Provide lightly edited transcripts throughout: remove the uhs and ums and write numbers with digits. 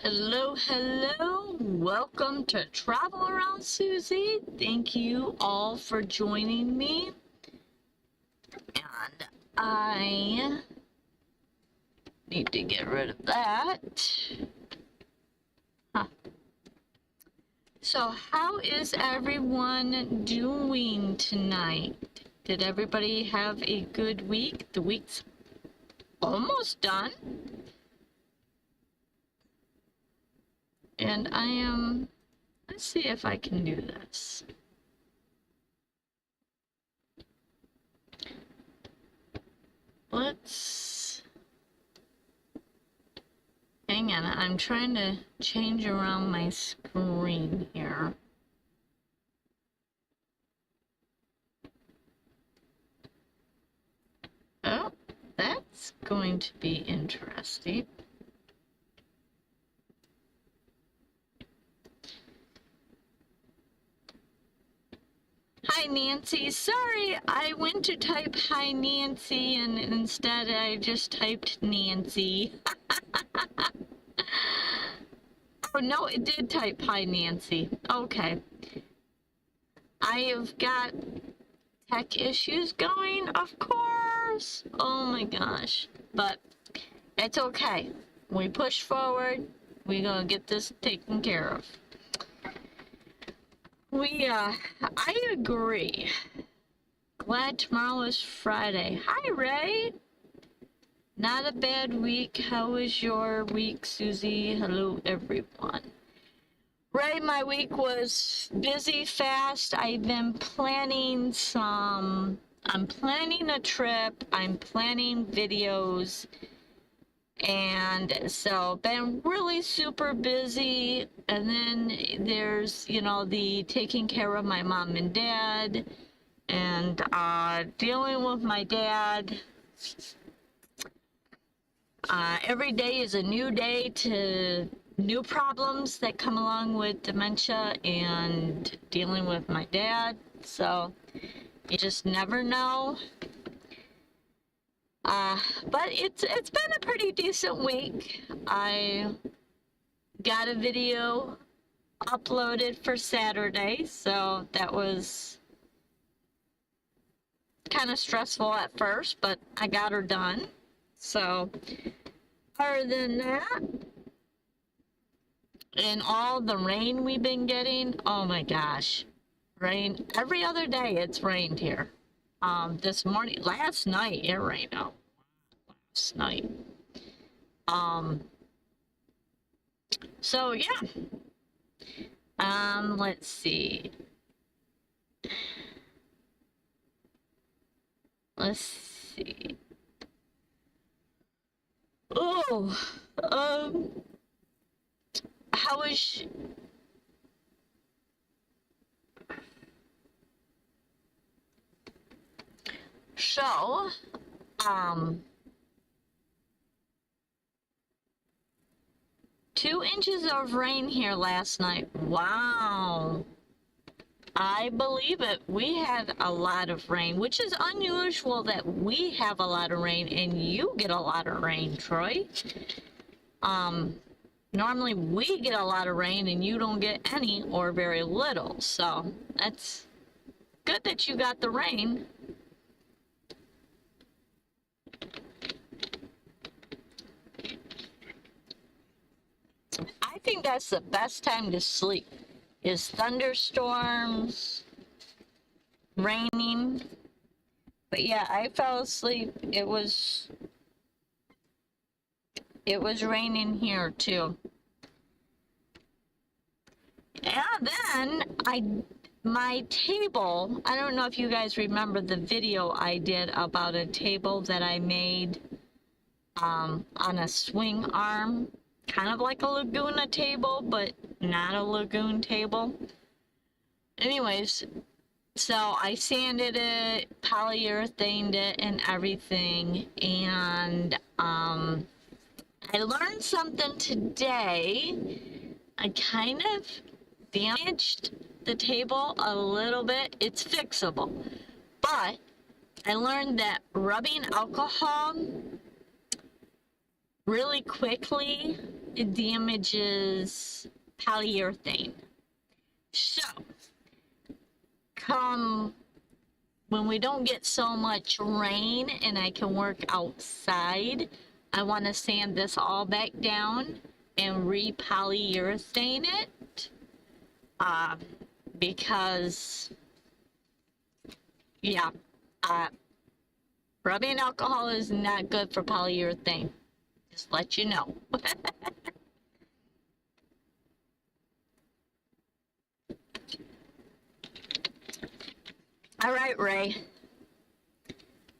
Hello, hello. Welcome to Travel Around Suzy. Thank you all for joining me. And I need to get rid of that. So how is everyone doing tonight? Did everybody have a good week? The week's almost done. And let's see if I can do this. Hang on, I'm trying to change around my screen here. Oh, that's going to be interesting. Hi Nancy, sorry, I went to type hi Nancy and instead I just typed Nancy. Oh no, it did type hi Nancy. Okay. I have got tech issues going, of course. Oh my gosh. But it's okay. We push forward. We're gonna get this taken care of. I agree. Glad tomorrow is Friday. Hi, Ray. Not a bad week. How was your week, Suzy? Hello, everyone. Ray, my week was busy, fast. I've been planning I'm planning a trip. I'm planning videos. And so been really super busy, and then there's the taking care of my mom and dad and dealing with my dad. Every day is a new day to new problems that come along with dementia and dealing with my dad, so you just never know. But it's been a pretty decent week. I got a video uploaded for Saturday, so that was kind of stressful at first, but I got her done. So other than that, and all the rain we've been getting, oh my gosh, rain every other day. It's rained here. This morning, last night it rained out. Last night. So yeah. Let's see. Let's see. Oh, how was so 2 inches of rain here last night. Wow. I believe it. We had a lot of rain, which is unusual that we have a lot of rain and you get a lot of rain, Troy. Normally we get a lot of rain and you don't get any or very little. So that's good that you got the rain. I think that's the best time to sleep, is thunderstorms, raining. But yeah, I fell asleep. It was raining here too. And then my table, I don't know if you guys remember the video I did about a table that I made on a swing arm. Kind of like a Laguna table, but not a Lagoon table. Anyways, so I sanded it, polyurethaned it, and everything. And I learned something today. I kind of damaged the table a little bit. It's fixable. But I learned that rubbing alcohol really quickly it damages polyurethane. So, come when we don't get so much rain and I can work outside, I want to sand this all back down and re-polyurethane it. Because, yeah, rubbing alcohol is not good for polyurethane. Just let you know. All right, Ray.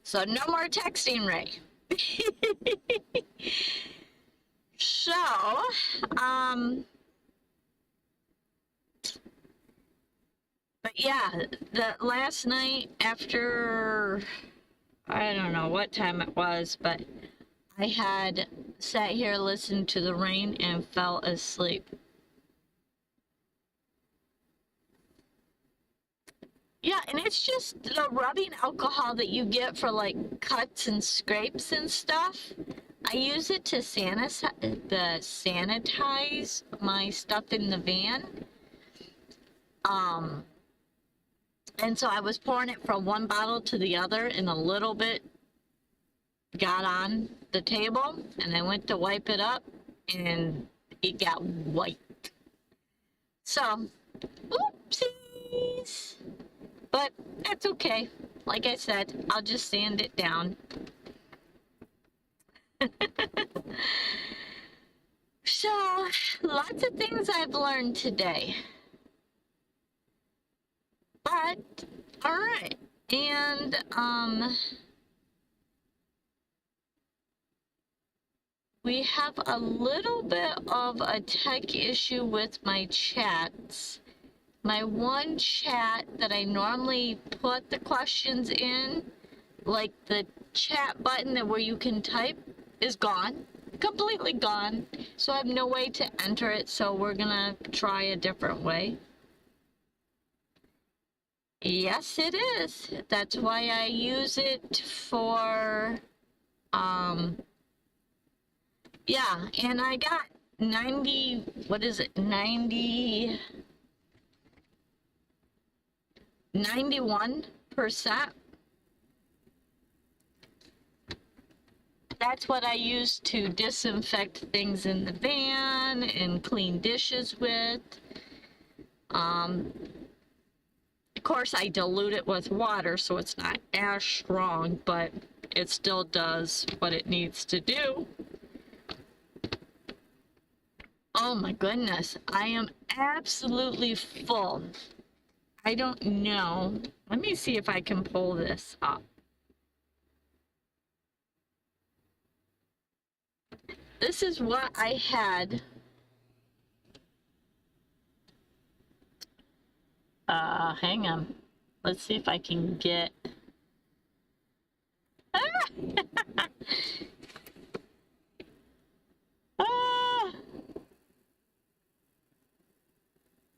So no more texting, Ray. So, but yeah, the last night after, I don't know what time it was, but I had sat here, listened to the rain, and fell asleep. Yeah, and it's just the rubbing alcohol that you get for like cuts and scrapes and stuff. I use it to sanitize my stuff in the van. And so I was pouring it from one bottle to the other, and a little bit got on the table, and I went to wipe it up, and it got white. So, oopsies. But that's okay. Like I said, I'll just sand it down. So, lots of things I've learned today. But, alright. And, we have a little bit of a tech issue with my chats. My one chat that I normally put the questions in, like the chat button that where you can type, is gone. Completely gone. So I have no way to enter it, so we're gonna try a different way. Yes, it is. That's why I use it for, yeah, and I got 90, what is it, 91%. That's what I use to disinfect things in the van and clean dishes with. Of course, I dilute it with water so it's not as strong, but it still does what it needs to do. Oh my goodness, I am absolutely full. I don't know. Let me see if I can pull this up. This is what I had. Hang on. Let's see if I can get.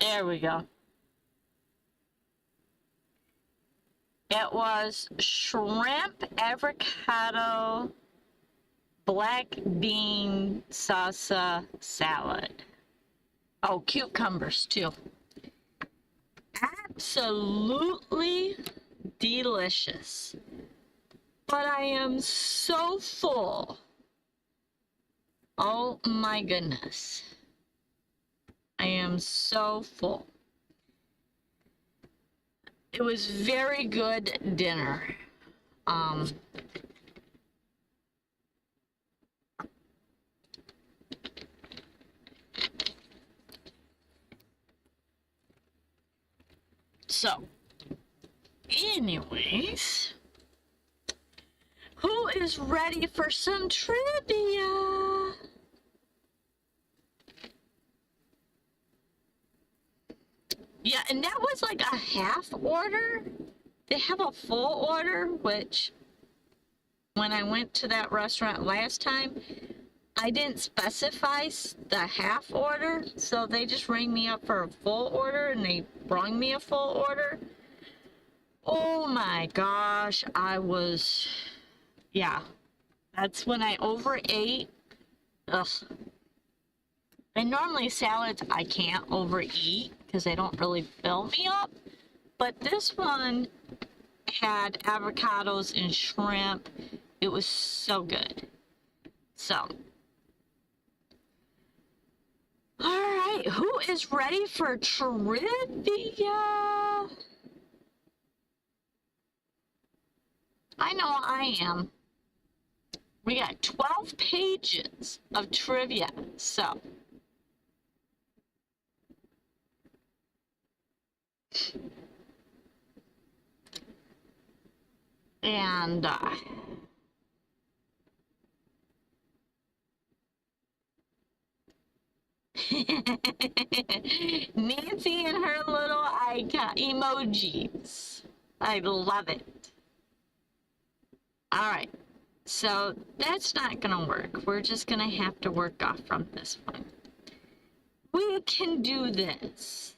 There we go. It was shrimp, avocado, black bean salsa salad. Oh, cucumbers too. Absolutely delicious. But I am so full. Oh my goodness. I am so full. It was very good dinner. So, anyways, who is ready for some trivia? Yeah, and that was like a half order. They have a full order, which when I went to that restaurant last time, I didn't specify the half order, so they just rang me up for a full order, and they brought me a full order. Oh my gosh, yeah, that's when I overate. Ugh. And normally salads I can't overeat because they don't really fill me up. But this one had avocados and shrimp. It was so good. So, all right, who is ready for trivia? I know I am. We got 12 pages of trivia, so. And Nancy and her little icon emojis. I love it. All right, so that's not gonna work. We're just gonna have to work off from this one. We can do this.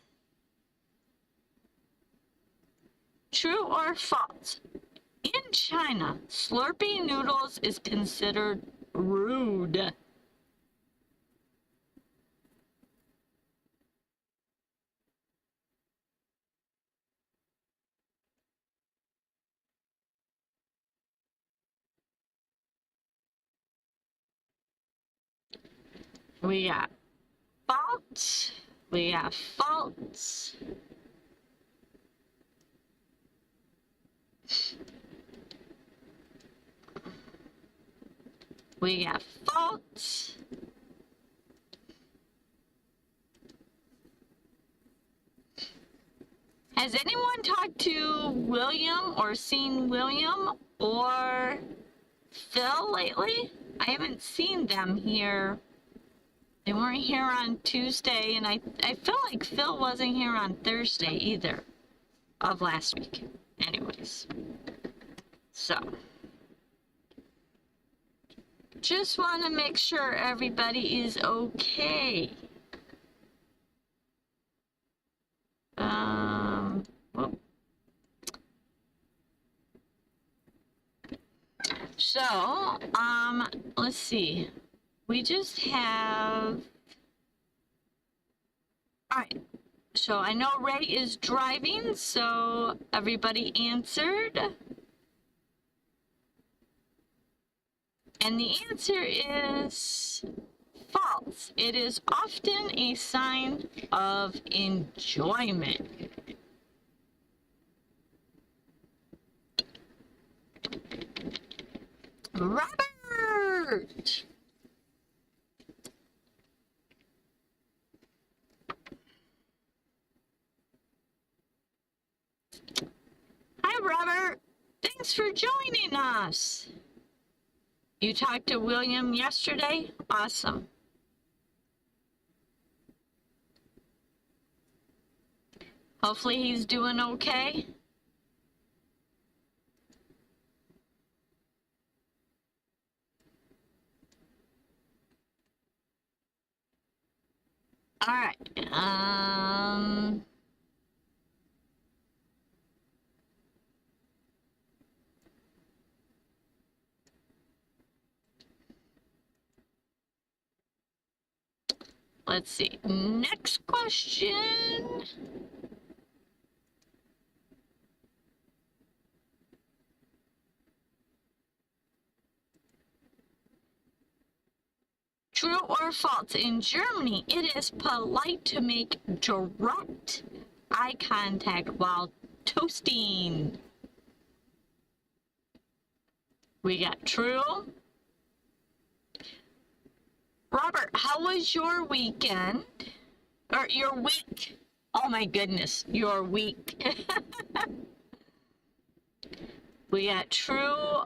True or false? In China, slurping noodles is considered rude. We got false. We got false. We got false. Has anyone talked to William or seen William or Phil lately? I haven't seen them here. They weren't here on Tuesday, and I feel like Phil wasn't here on Thursday either of last week. Anyways, so just want to make sure everybody is okay. Whoop. So, let's see. We just have, all right. So I know Ray is driving, so everybody answered. And the answer is false. It is often a sign of enjoyment. Robert! Hi, Robert. Thanks for joining us. You talked to William yesterday? Awesome. Hopefully he's doing okay. All right. Let's see. Next question. True or false? In Germany, it is polite to make direct eye contact while toasting. We got true. Robert, how was your weekend? Or your week? Oh my goodness, your week. We got true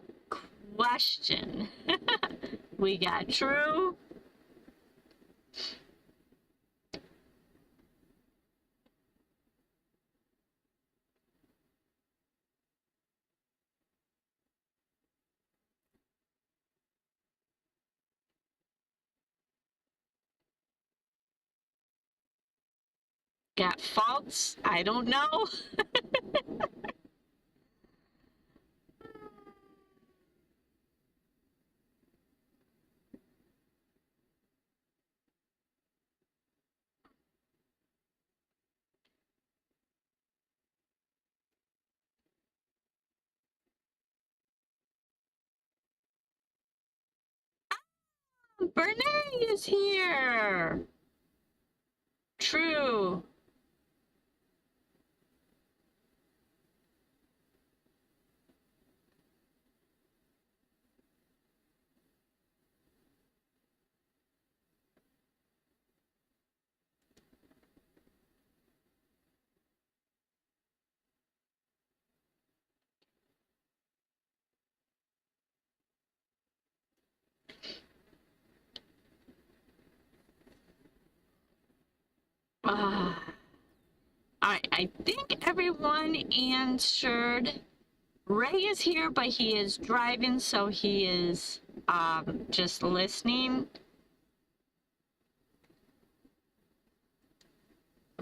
question. We got true. Got false? I don't know. Bernay is here. True. Alright, I think everyone answered. Ray is here, but he is driving, so he is just listening.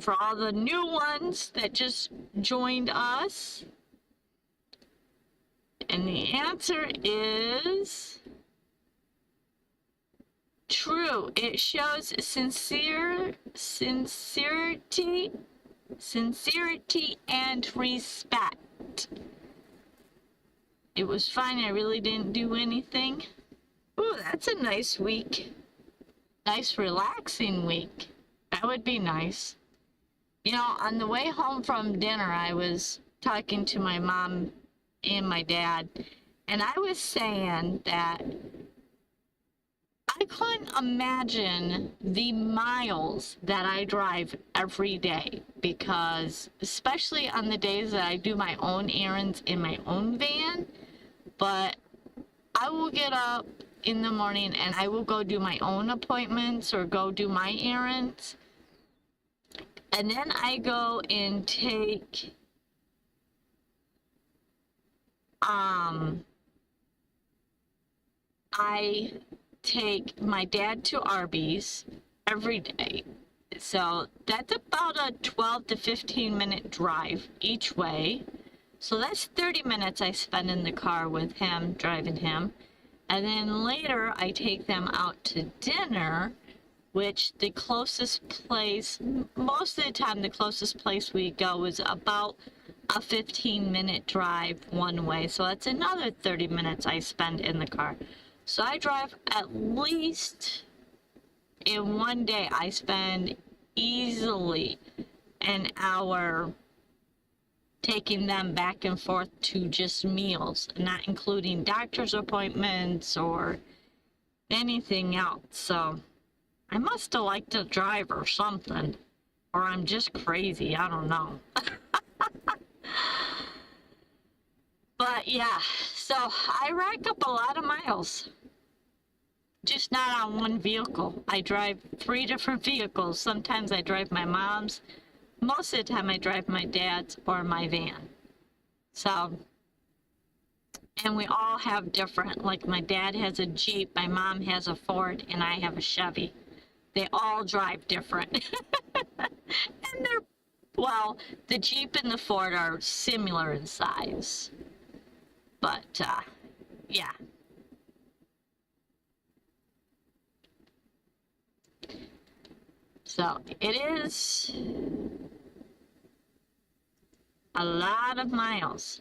For all the new ones that just joined us. And the answer is true. It shows sincerity and respect. It was fine. I really didn't do anything. Ooh, that's a nice week. Nice relaxing week. That would be nice. You know, on the way home from dinner, I was talking to my mom and my dad, and I was saying that I couldn't imagine the miles that I drive every day, because especially on the days that I do my own errands in my own van, but I will get up in the morning and I will go do my own appointments or go do my errands. And then I go and take I take my dad to Arby's every day. So that's about a 12 to 15-minute drive each way. So that's 30 minutes I spend in the car with him, driving him. And then later I take them out to dinner, which the closest place, most of the time the closest place we go is about a 15-minute drive one way. So that's another 30 minutes I spend in the car. So I drive at least, in one day, I spend easily an hour taking them back and forth to just meals, not including doctor's appointments or anything else. So I must have liked to drive or something, or I'm just crazy. I don't know. But yeah, so I rack up a lot of miles. Just not on one vehicle. I drive 3 different vehicles. Sometimes I drive my mom's. Most of the time I drive my dad's or my van. So, and we all have different, like my dad has a Jeep, my mom has a Ford, and I have a Chevy. They all drive different. And they're, well, the Jeep and the Ford are similar in size. But, yeah. So it is a lot of miles.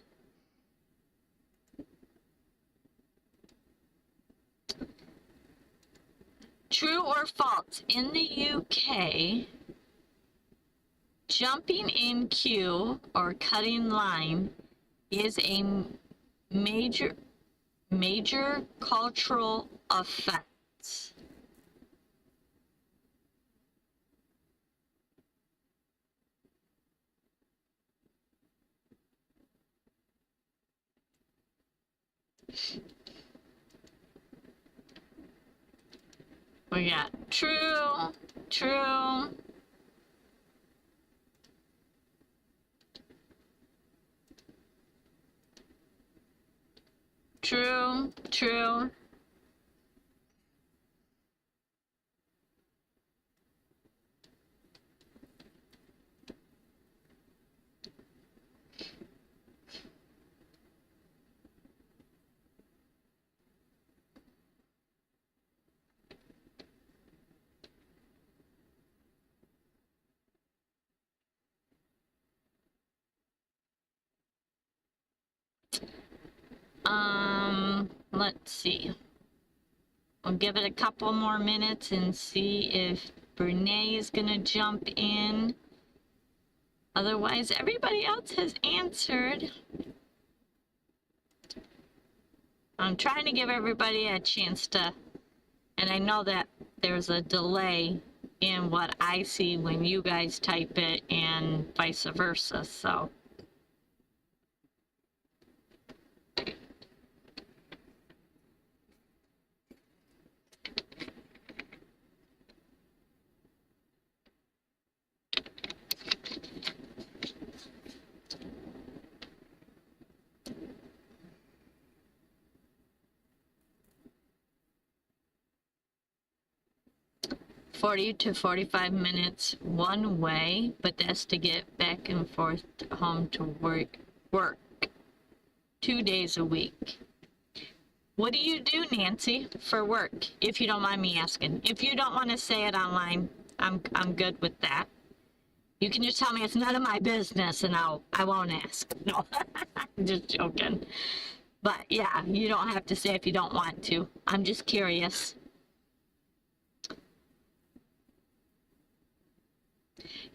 True or false? In the UK, jumping in queue or cutting line is a major cultural offense. We got true, true, true, true. Let's see. I'll give it a couple more minutes and see if Brene is going to jump in. Otherwise, everybody else has answered. I'm trying to give everybody a chance to, and I know that there's a delay in what I see when you guys type it and vice versa, so. 40 to 45 minutes one way, but that's to get back and forth home to work 2 days a week. What do you do, Nancy, for work, if you don't mind me asking? If you don't want to say it online, I'm good with that. You can just tell me it's none of my business and I won't ask. No, I'm just joking. But yeah, you don't have to say if you don't want to. I'm just curious.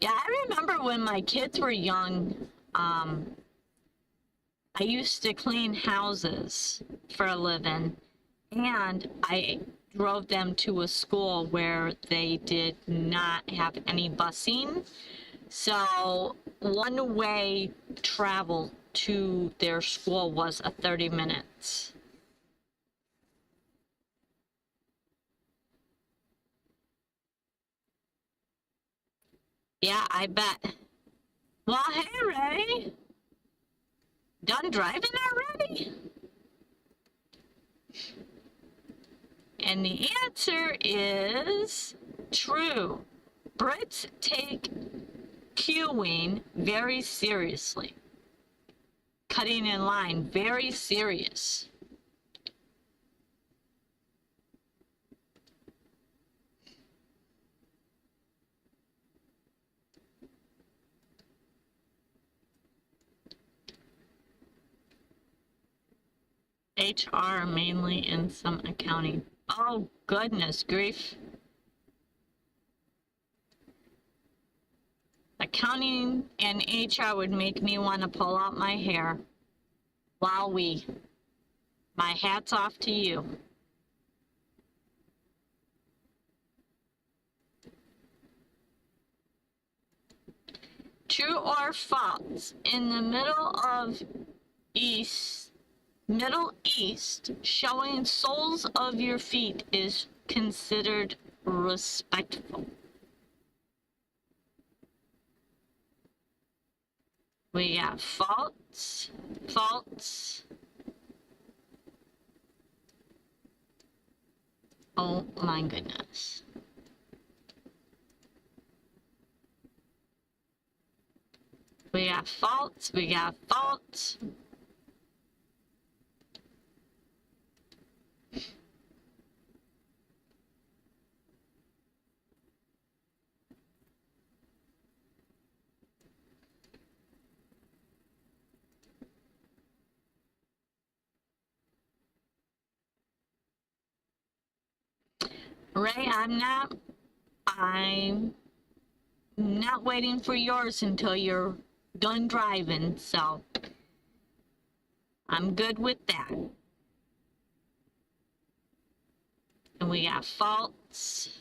Yeah, I remember when my kids were young, I used to clean houses for a living, and I drove them to a school where they did not have any busing. So one-way travel to their school was 30 minutes. Yeah, I bet. Well, hey, Ray. Done driving already? And the answer is true. Brits take queuing very seriously. Cutting in line, very serious. HR mainly in some accounting. Oh, goodness grief. Accounting and HR would make me want to pull out my hair. Wowee. My hat's off to you. True or false? In the Middle East, showing soles of your feet is considered respectful. We got false. Oh my goodness. We got false. Ray, I'm not waiting for yours until you're done driving, so I'm good with that. And we got false.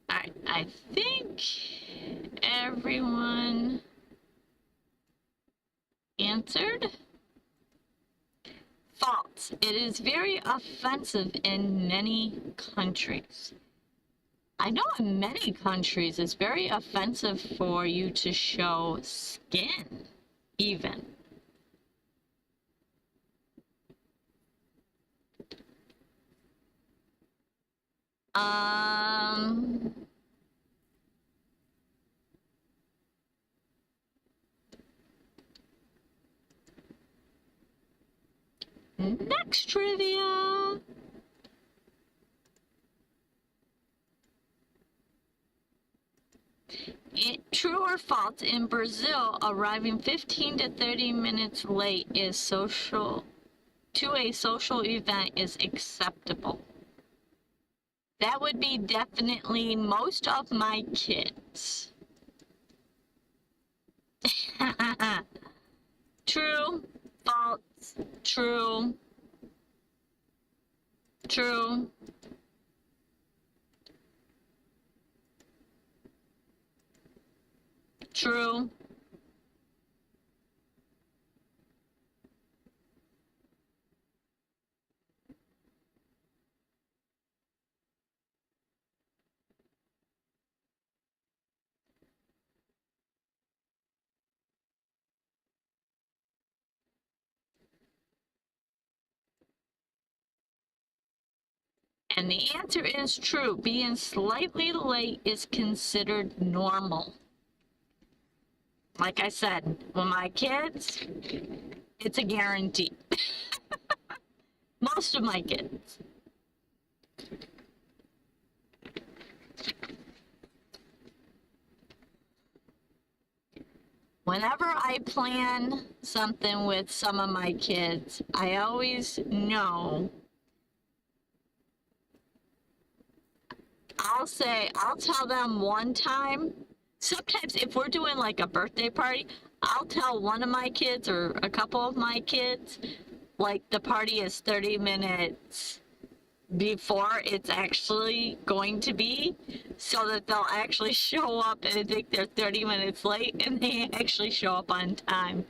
All right, I think everyone answered. False. It is very offensive in many countries. I know in many countries it's very offensive for you to show skin, even. Next trivia. True or fault in Brazil, arriving 15 to 30 minutes late is social to a social event is acceptable? That would be definitely most of my kids. True, false, true, true. True. And the answer is true. Being slightly late is considered normal. Like I said, with my kids, it's a guarantee. Most of my kids. Whenever I plan something with some of my kids, I always know I'll tell them one time. Sometimes if we're doing like a birthday party, I'll tell one of my kids or a couple of my kids, like the party is 30 minutes before it's actually going to be, so that they'll actually show up and think they're 30 minutes late and they actually show up on time.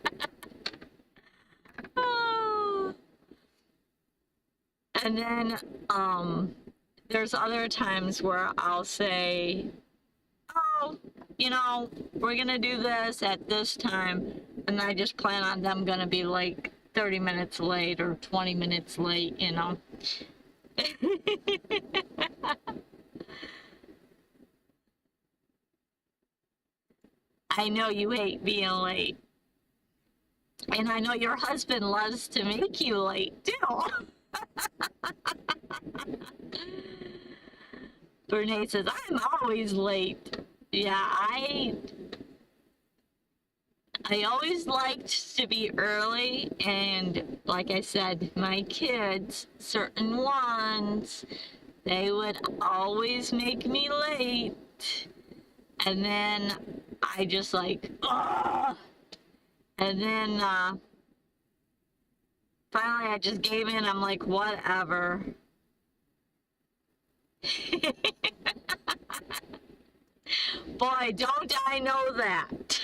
And then there's other times where I'll say, oh, you know, we're gonna do this at this time, and I just plan on them gonna be like 30 minutes late or 20 minutes late, you know. I know you hate being late. And I know your husband loves to make you late too. Renee says, I'm always late. Yeah, I always liked to be early, and like I said, my kids, certain ones, they would always make me late. And then I just like, ugh. And then finally I just gave in. I'm like, whatever. Boy, don't I know that.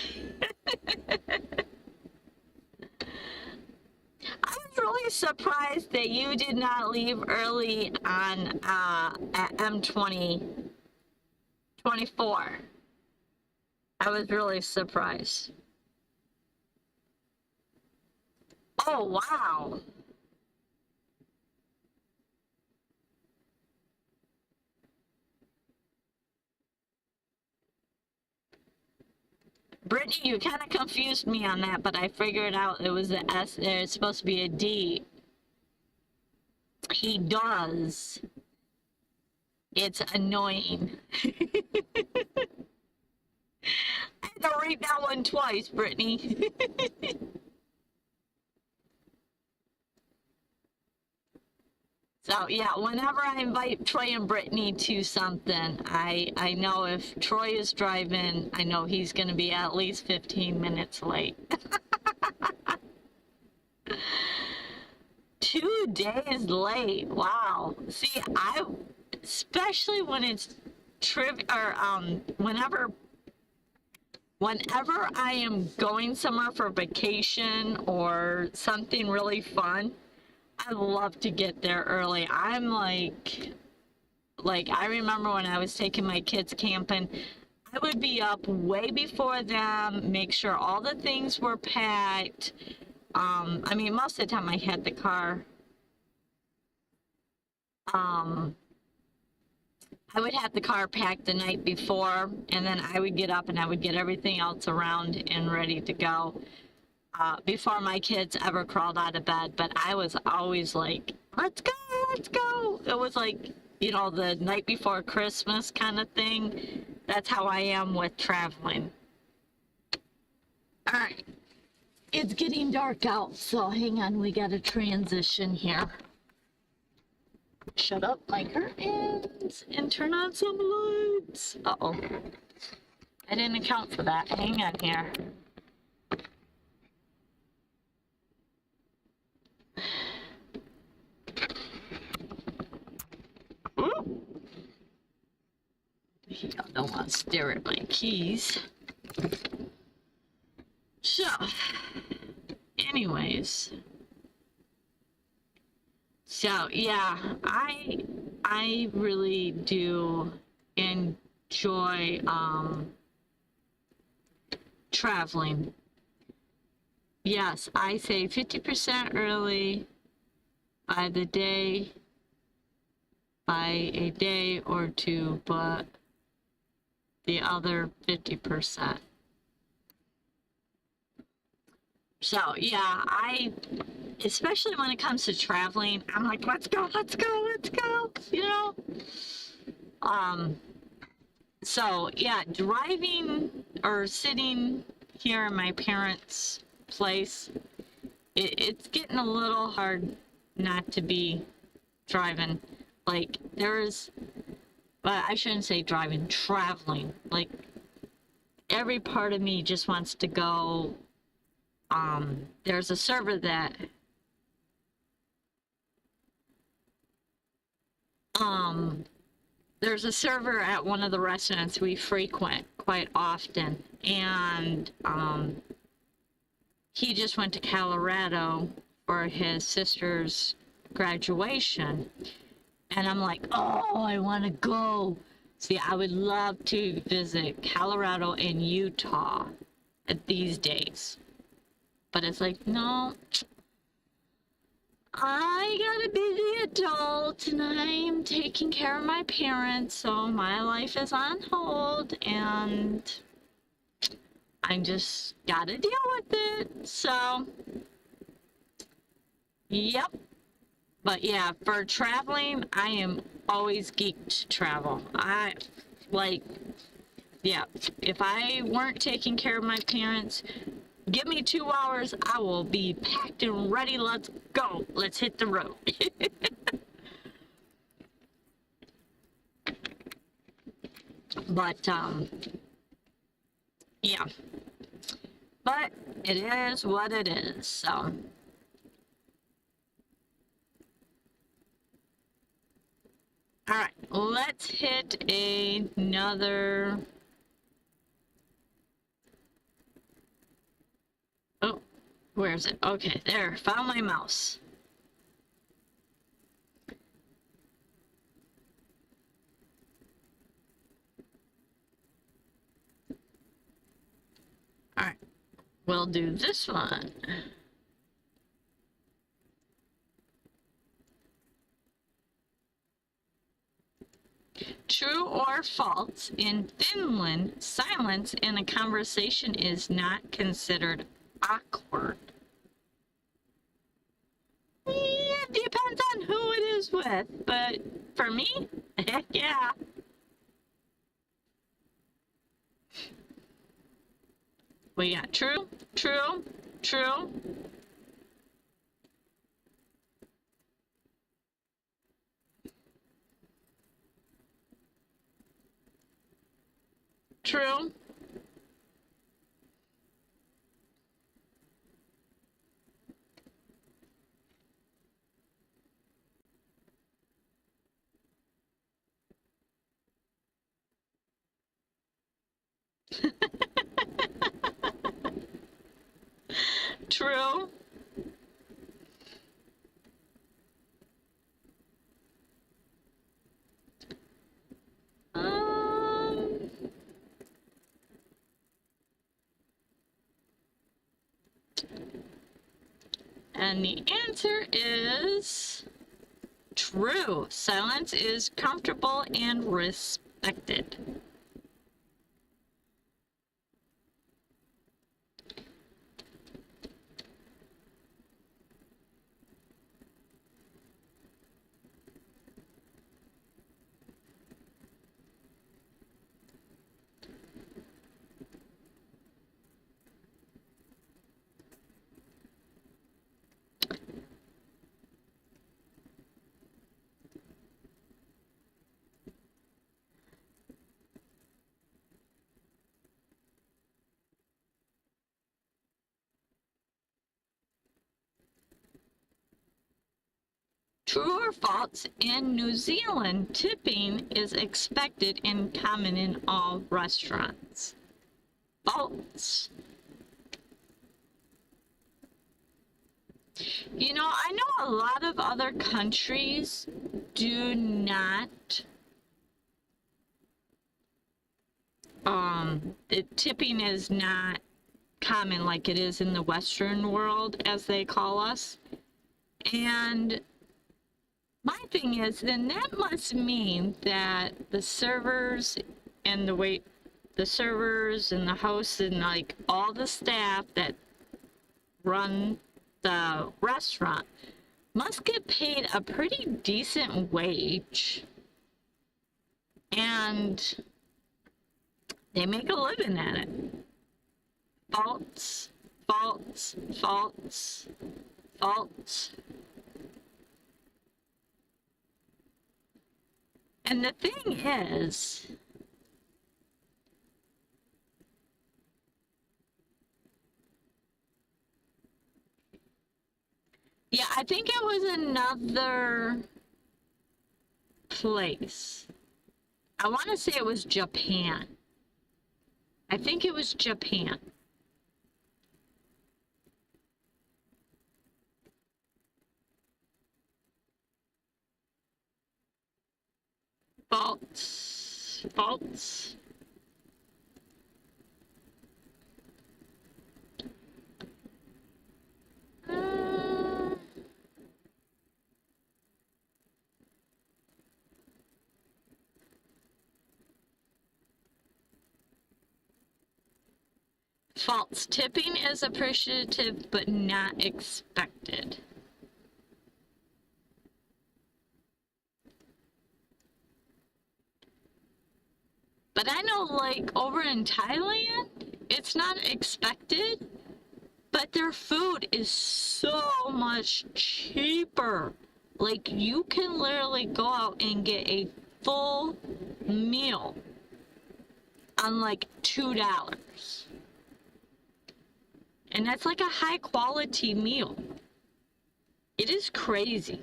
I was really surprised that you did not leave early on at M24. I was really surprised. Oh, wow. Brittany, you kind of confused me on that, but I figured out it was a S. It's supposed to be a D. He does. It's annoying. I had to read that one twice, Brittany. So yeah, whenever I invite Troy and Brittany to something, I know if Troy is driving, I know he's going to be at least 15 minutes late. 2 days late. Wow. See, especially when it's whenever I am going somewhere for vacation or something really fun, I love to get there early. I'm like I remember when I was taking my kids camping, I would be up way before them, make sure all the things were packed. I mean, most of the time I had the car. I would have the car packed the night before, and then I would get up and I would get everything else around and ready to go before my kids ever crawled out of bed. But I was always like, let's go, let's go. It was like, you know, the night before Christmas kind of thing. That's how I am with traveling. All right. It's getting dark out, so hang on. We got to transition here. Shut up my curtains and turn on some lights. Uh-oh. I didn't account for that. Hang on here. I don't want to stare at my keys. So, anyways. So, yeah, I really do enjoy traveling. Yes, I say 50% early by the day, by a day or two, but the other 50%. So, yeah, especially when it comes to traveling, I'm like, let's go, you know? So, yeah, driving or sitting here in my parents' place, it's getting a little hard not to be driving. Like, but I shouldn't say driving, traveling. Like, every part of me just wants to go. There's a server that, there's a server at one of the restaurants we frequent quite often, and, he just went to Colorado for his sister's graduation. And I'm like, oh, I want to go. See, I would love to visit Colorado and Utah these days. But it's like, no, I got a busy adult and I'm taking care of my parents, so my life is on hold and I just gotta deal with it. So, yep. But yeah, for traveling, I am always geeked to travel. Yeah, if I weren't taking care of my parents, give me 2 hours, I will be packed and ready. Let's go. Let's hit the road. But, yeah. But it is what it is, so. All right, let's hit another. Oh, where is it? Okay, there, found my mouse. All right, we'll do this one. True or false? In Finland, silence in a conversation is not considered awkward. Yeah, it depends on who it is with, but for me, heck yeah. We got true, true, true. True. True. Um, and the answer is true. Silence is comfortable and respected. faults in New Zealand, tipping is expected and common in all restaurants. Faults. You know, I know a lot of other countries do not, tipping is not common like it is in the Western world, as they call us. And my thing is, then that must mean that the servers and the servers and the hosts and like all the staff that run the restaurant must get paid a pretty decent wage, and they make a living at it. Faults, faults, faults, faults. And the thing is, yeah, I think it was another place. I want to say it was Japan. I think it was Japan. Faults, faults. Faults. Tipping is appreciative but not expected. But I know, like, over in Thailand, it's not expected, but their food is so much cheaper. Like, you can literally go out and get a full meal on like $2. And that's like a high quality meal. It is crazy.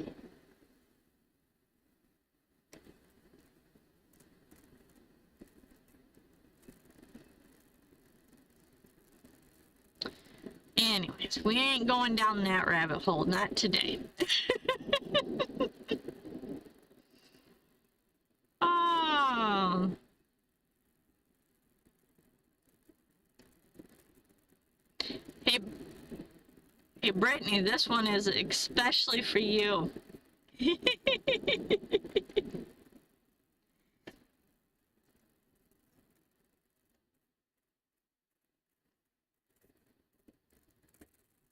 Anyways, we ain't going down that rabbit hole, not today. Oh. Hey, hey, Brittany, this one is especially for you.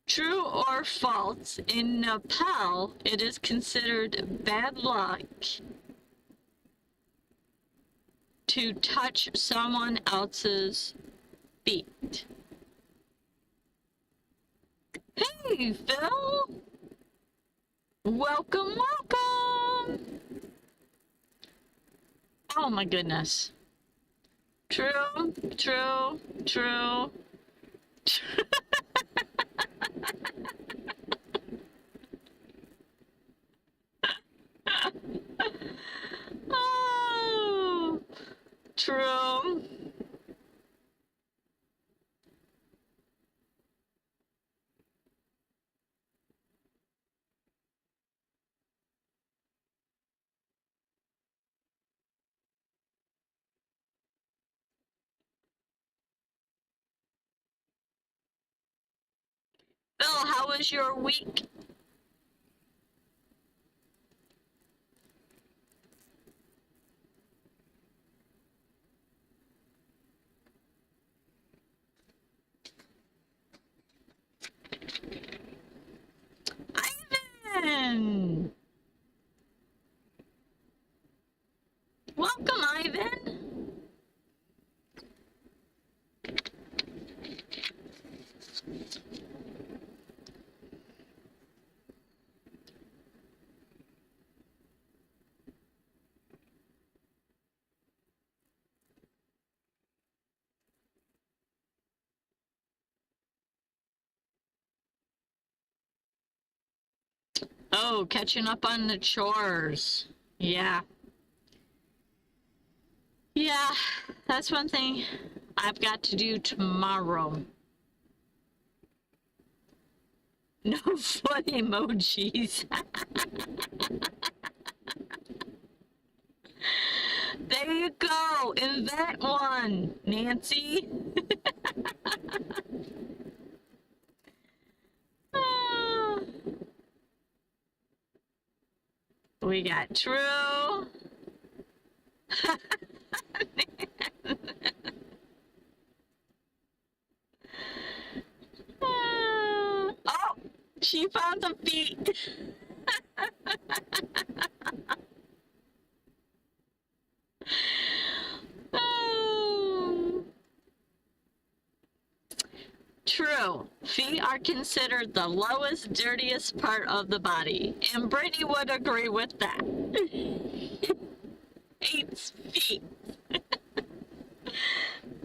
True or false, in Nepal, it is considered bad luck to touch someone else's feet. Hey, Phil! Welcome, welcome! Oh my goodness. True, true, true. Oh, true. Phil, how was your week? Ivan! Welcome, Ivan! Oh, catching up on the chores. Yeah. Yeah, that's one thing I've got to do tomorrow. No foot emojis. There you go. Invent one, Nancy. We got True. Oh, she found some feet. True. Feet are considered the lowest, dirtiest part of the body, and Brittany would agree with that. Hates feet.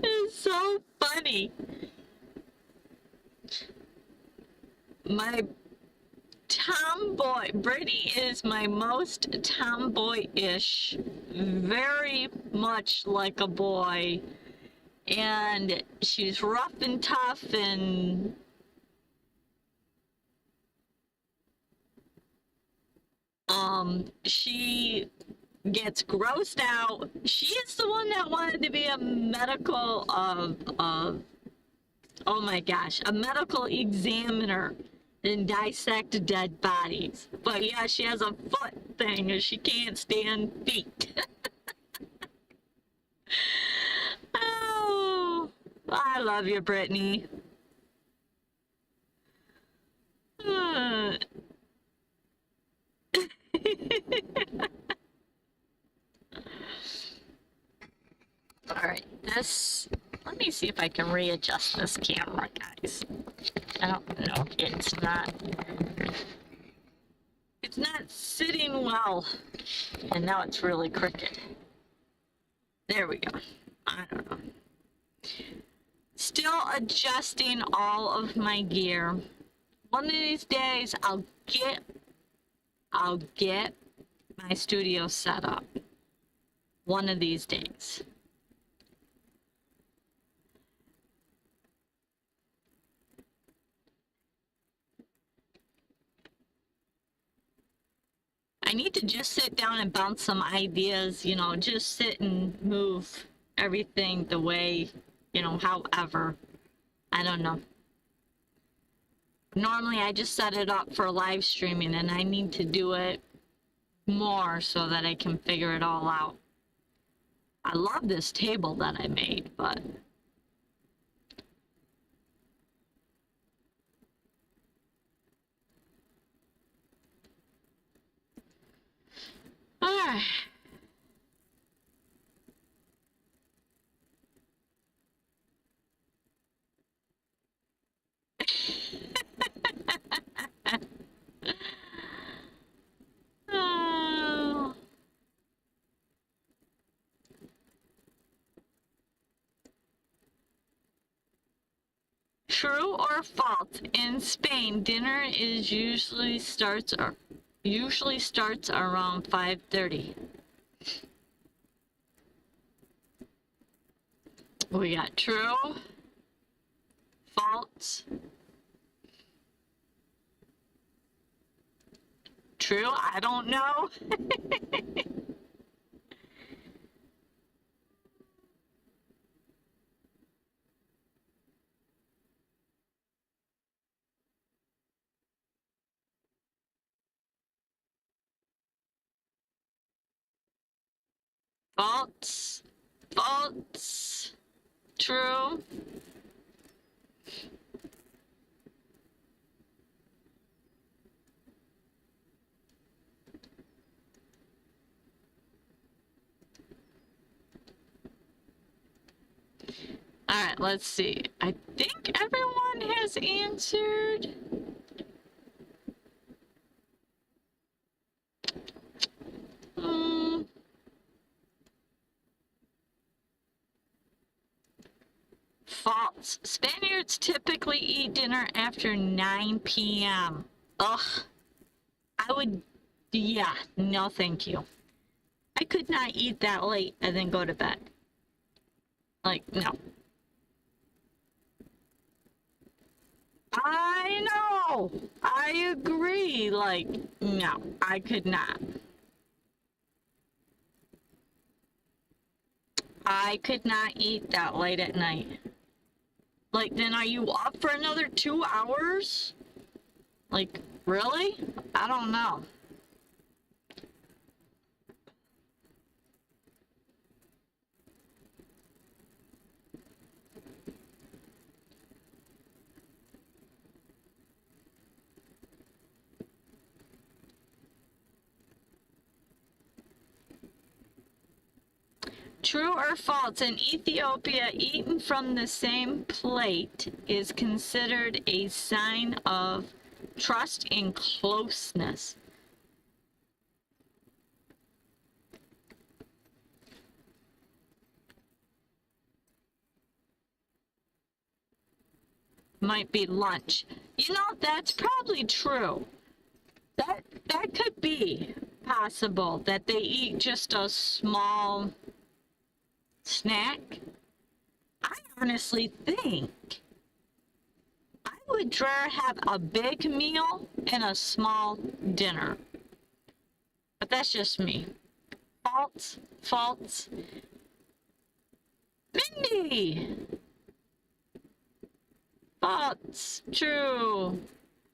It's so funny. My tomboy, Brittany is my most tomboyish, very much like a boy, and she's rough and tough and she gets grossed out. She is the one that wanted to be a medical oh my gosh, a medical examiner and dissect dead bodies. But yeah, she has a foot thing and she can't stand feet. Oh, I love you, Brittany. All right, this, let me see if I can readjust this camera, guys. I don't know, it's not sitting well. And now it's really crooked. There we go. I don't know. Still adjusting all of my gear. One of these days I'll get my studio set up. One of these days. I need to just sit down and bounce some ideas, you know, just sit and move everything the way, you know, however. I don't know. Normally I just set it up for live streaming and I need to do it more so that I can figure it all out. I love this table that I made, but alright. Oh. True or false? In Spain, dinner is usually starts around 5:30. We got true, false, true. I don't know. False, false, true. All right, let's see. I think everyone has answered. False. Spaniards typically eat dinner after 9 p.m. Ugh. I would, yeah, no thank you. I could not eat that late and then go to bed. Like, no. I know. I agree. Like, no, I could not. I could not eat that late at night. Like, then are you up for another 2 hours? Like, really? I don't know. True or false, in Ethiopia, eating from the same plate is considered a sign of trust and closeness. Might be lunch. You know, that's probably true. That could be possible that they eat just a small snack. I honestly think I would rather have a big meal and a small dinner. But that's just me. False, false. Mindy! False, true.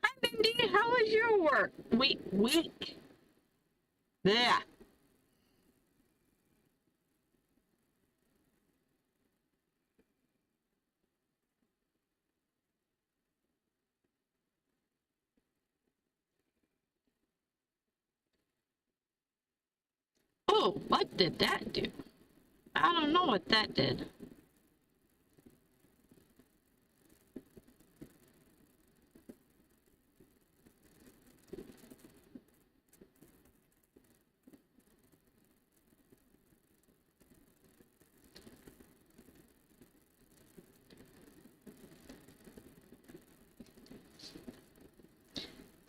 Hi, Mindy. How was your work? Week. Yeah. Oh, what did that do? I don't know what that did.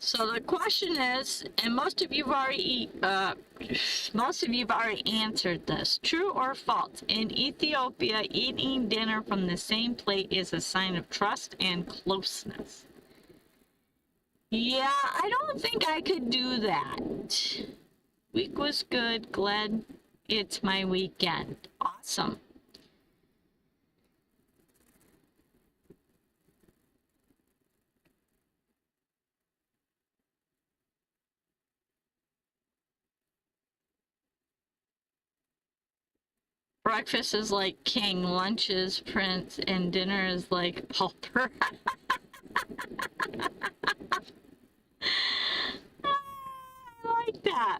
So the question is, and most of you've already answered this. True or false? In Ethiopia, eating dinner from the same plate is a sign of trust and closeness. Yeah, I don't think I could do that. Week was good. Glad it's my weekend. Awesome. Breakfast is like king, lunch is prince, and dinner is like pauper. I like that.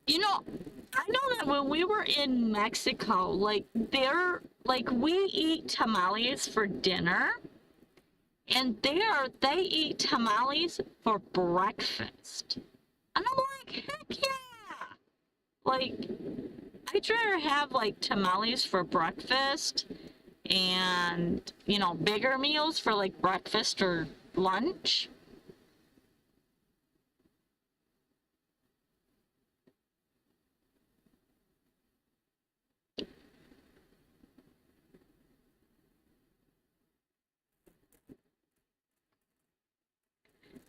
You know, I know that when we were in Mexico, like we eat tamales for dinner, and they eat tamales for breakfast. And I'm like, heck yeah! Like, I'd rather have like tamales for breakfast and, you know, bigger meals for like breakfast or lunch.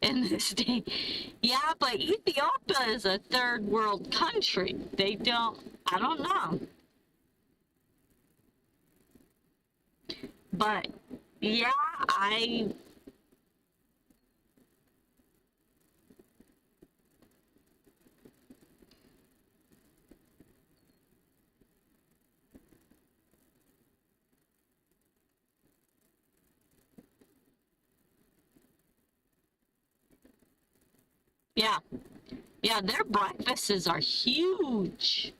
In this day. Yeah, but Ethiopia is a third world country. They don't, I don't know. But yeah, yeah, yeah, their breakfasts are huge.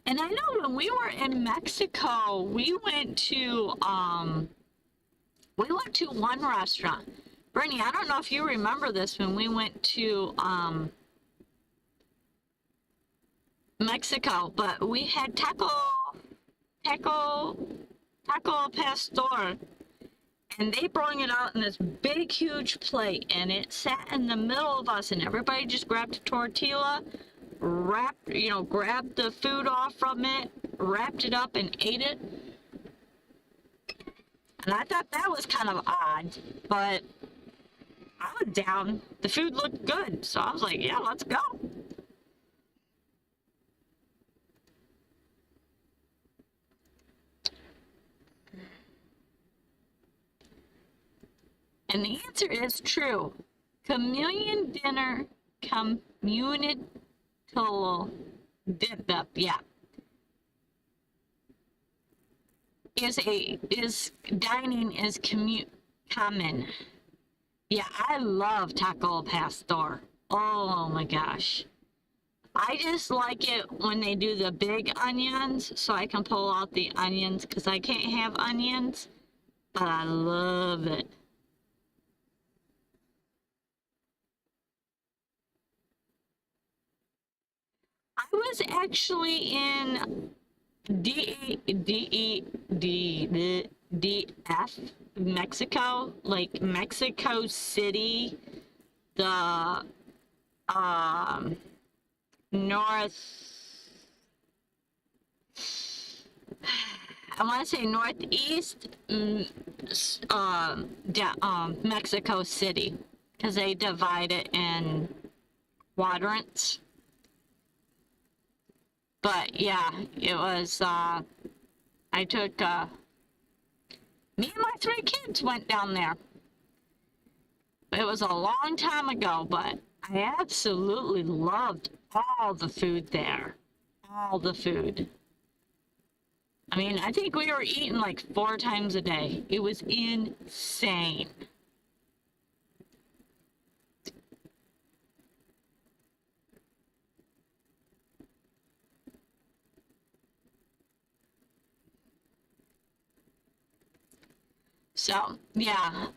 And I know when we were in Mexico, we went to one restaurant. Bernie, I don't know if you remember this when we went to Mexico, but we had taco pastor, And they brought it out in this big, huge plate, and it sat in the middle of us, and everybody just grabbed a tortilla, grabbed the food off from it, wrapped it up, and ate it. And I thought that was kind of odd, but I was down. The food looked good, so I was like, yeah, let's go. And the answer is true. Communion dinner, communital, yeah, dining is common. Yeah, I love taco al pastor. Oh my gosh. I just like it when they do the big onions, so I can pull out the onions, because I can't have onions, but I love it. I was actually in DF, Mexico, like Mexico City, the north, I want to say northeast, Mexico City, because they divide it in quadrants. But yeah, it was, I took, me and my 3 kids went down there. It was a long time ago, but I absolutely loved all the food there. All the food. I mean, I think we were eating like 4 times a day. It was insane. So, yeah,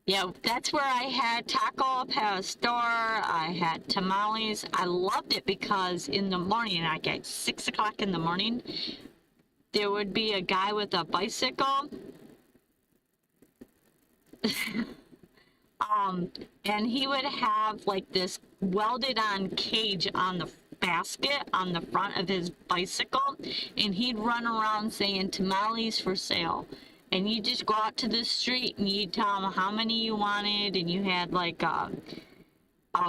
yeah, that's where I had taco al pastor. I had tamales. I loved it because in the morning, like at 6 o'clock in the morning, there would be a guy with a bicycle. And he would have like this welded on cage on the basket on the front of his bicycle, and he'd run around saying tamales for sale. And you just go out to the street and you tell him how many you wanted, and you had like a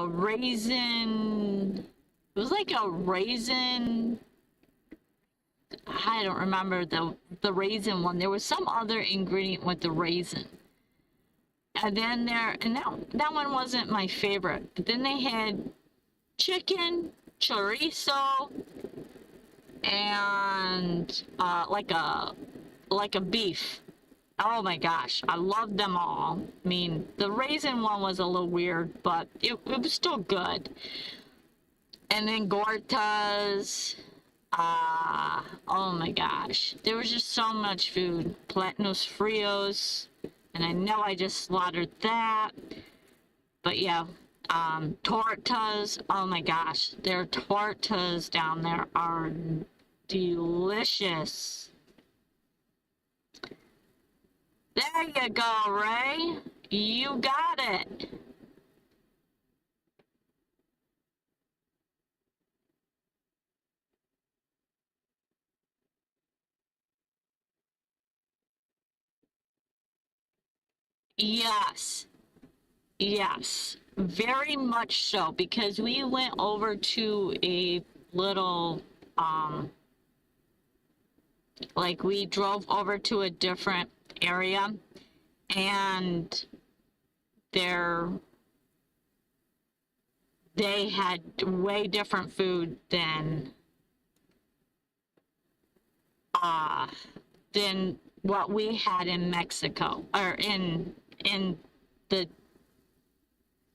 raisin. It was like a raisin. I don't remember the raisin one. There was some other ingredient with the raisin. And then that one wasn't my favorite. But then they had chicken, chorizo, and like a beef. Oh my gosh, I loved them all. I mean, the raisin one was a little weird, but it was still good. And then gortas. Oh my gosh, there was just so much food. Platanos frios. And I know I just slaughtered that. But yeah, tortas. Oh my gosh, their tortas down there are delicious. There you go, Ray. You got it. Yes. Yes, very much so, because we went over to a little, like we drove over to a different area, and they had way different food than what we had in Mexico, or in the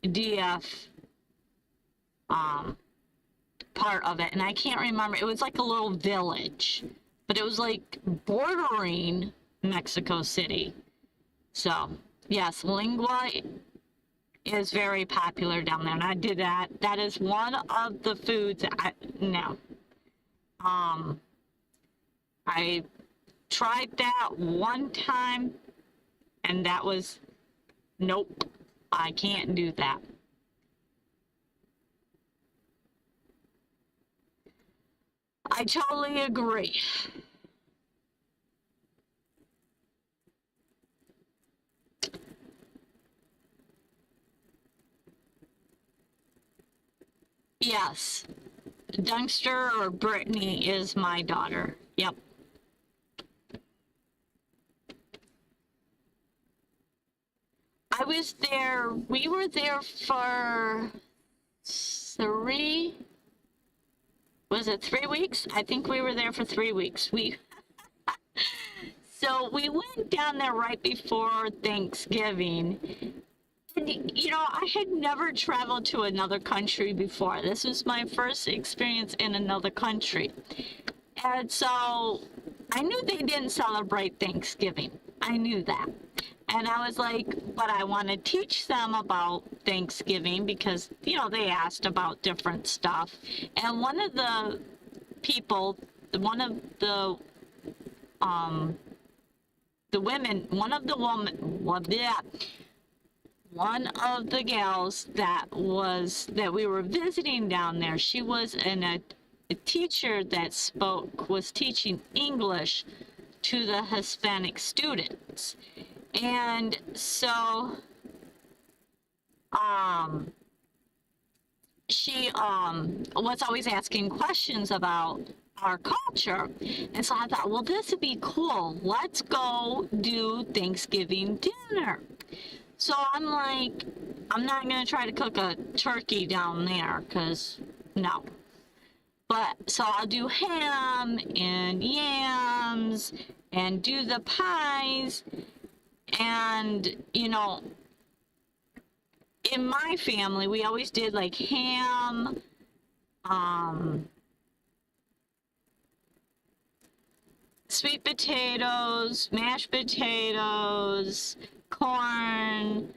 DF part of it. And I can't remember, it was like a little village, but it was like bordering Mexico City. So yes, lingua is very popular down there, and I did that. That is one of the foods I tried that one time, and that was, nope, I can't do that. I totally agree. Yes, Dunkster or Brittany is my daughter. Yep. I was there, we were there for 3, was it 3 weeks? I think we were there for 3 weeks. So we went down there right before Thanksgiving. And, you know, I had never traveled to another country before. This was my first experience in another country. And so I knew they didn't celebrate Thanksgiving. I knew that. And I was like, but I want to teach them about Thanksgiving because, you know, they asked about different stuff. And one of the people, one of the women, one of the gals that we were visiting down there, she was a teacher that was teaching English to the Hispanic students. And so she was always asking questions about our culture. And so I thought, well, this would be cool. Let's go do Thanksgiving dinner. So I'm like, I'm not going to try to cook a turkey down there because no. But so I'll do ham and yams and do the pies. And, you know, in my family, we always did like ham, sweet potatoes, mashed potatoes, corn,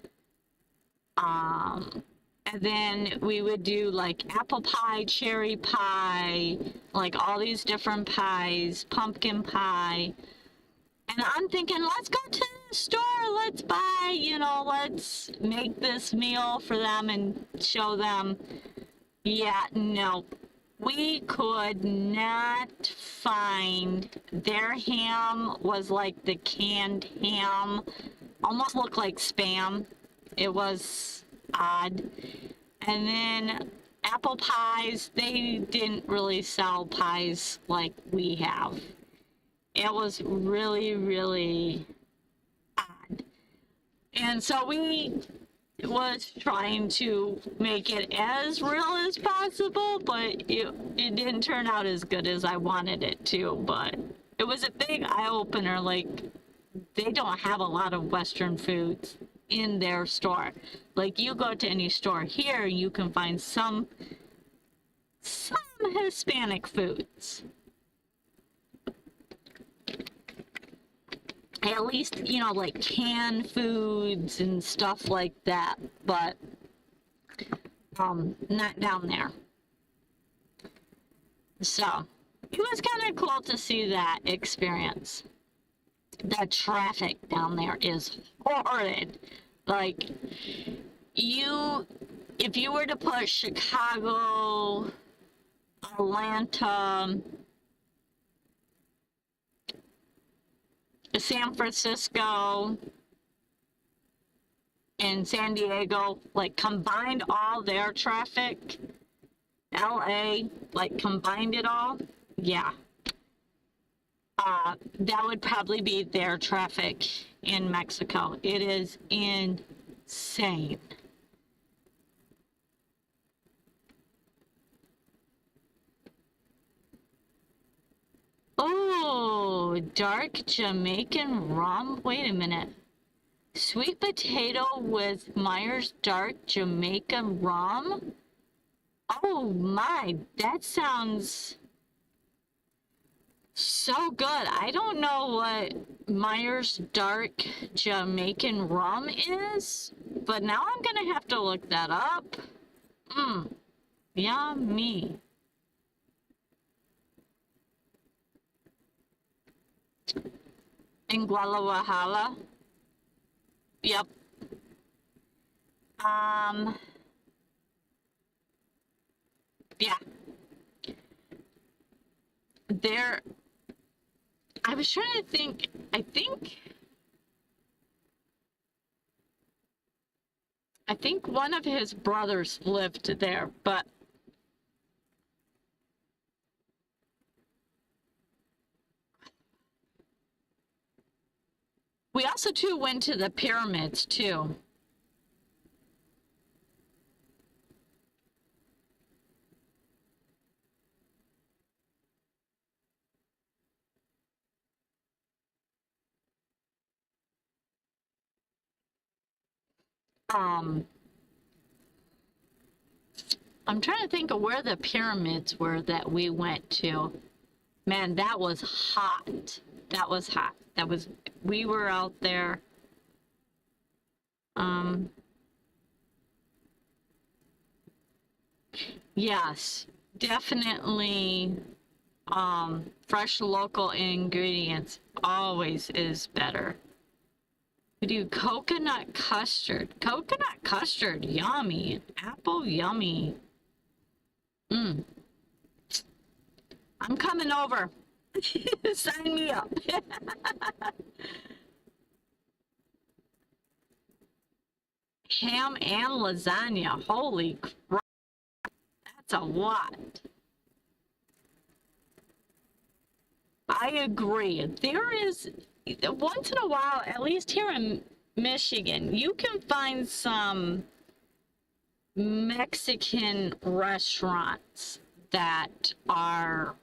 and then we would do like apple pie, cherry pie, like all these different pies, pumpkin pie. And I'm thinking, let's go to the store, let's buy, you know, let's make this meal for them and show them. Yeah, no. We could not find, their ham was like the canned ham, almost looked like Spam. It was odd. And then apple pies, they didn't really sell pies like we have. It was really, really odd. And so we was trying to make it as real as possible, but it didn't turn out as good as I wanted it to. But it was a big eye-opener. Like, they don't have a lot of Western foods in their store. Like, you go to any store here, you can find some Hispanic foods. At least, you know, like canned foods and stuff like that, but not down there. So it was kind of cool to see that experience. The traffic down there is horrid. Like, if you were to put Chicago, Atlanta, San Francisco, and San Diego, like combined all their traffic, LA, like combined it all, yeah. That would probably be their traffic in Mexico. It is insane. Oh, dark Jamaican rum. Wait a minute. Sweet potato with Myers dark Jamaican rum? Oh my, that sounds so good. I don't know what Myers dark Jamaican rum is, but now I'm gonna have to look that up. Yummy. in Guadalajara. Yep. Yeah. There, I was trying to think, I think one of his brothers lived there, but we also too went to the pyramids too. Um, I'm trying to think of where the pyramids were that we went to. Man, that was hot. That was hot. We were out there. Um, yes, definitely. Fresh local ingredients always is better. We do coconut custard. Coconut custard, yummy. Apple, yummy. I'm coming over. Sign me up. Ham and lasagna. Holy crap. That's a lot. I agree. There is, once in a while, at least here in Michigan, you can find some Mexican restaurants that are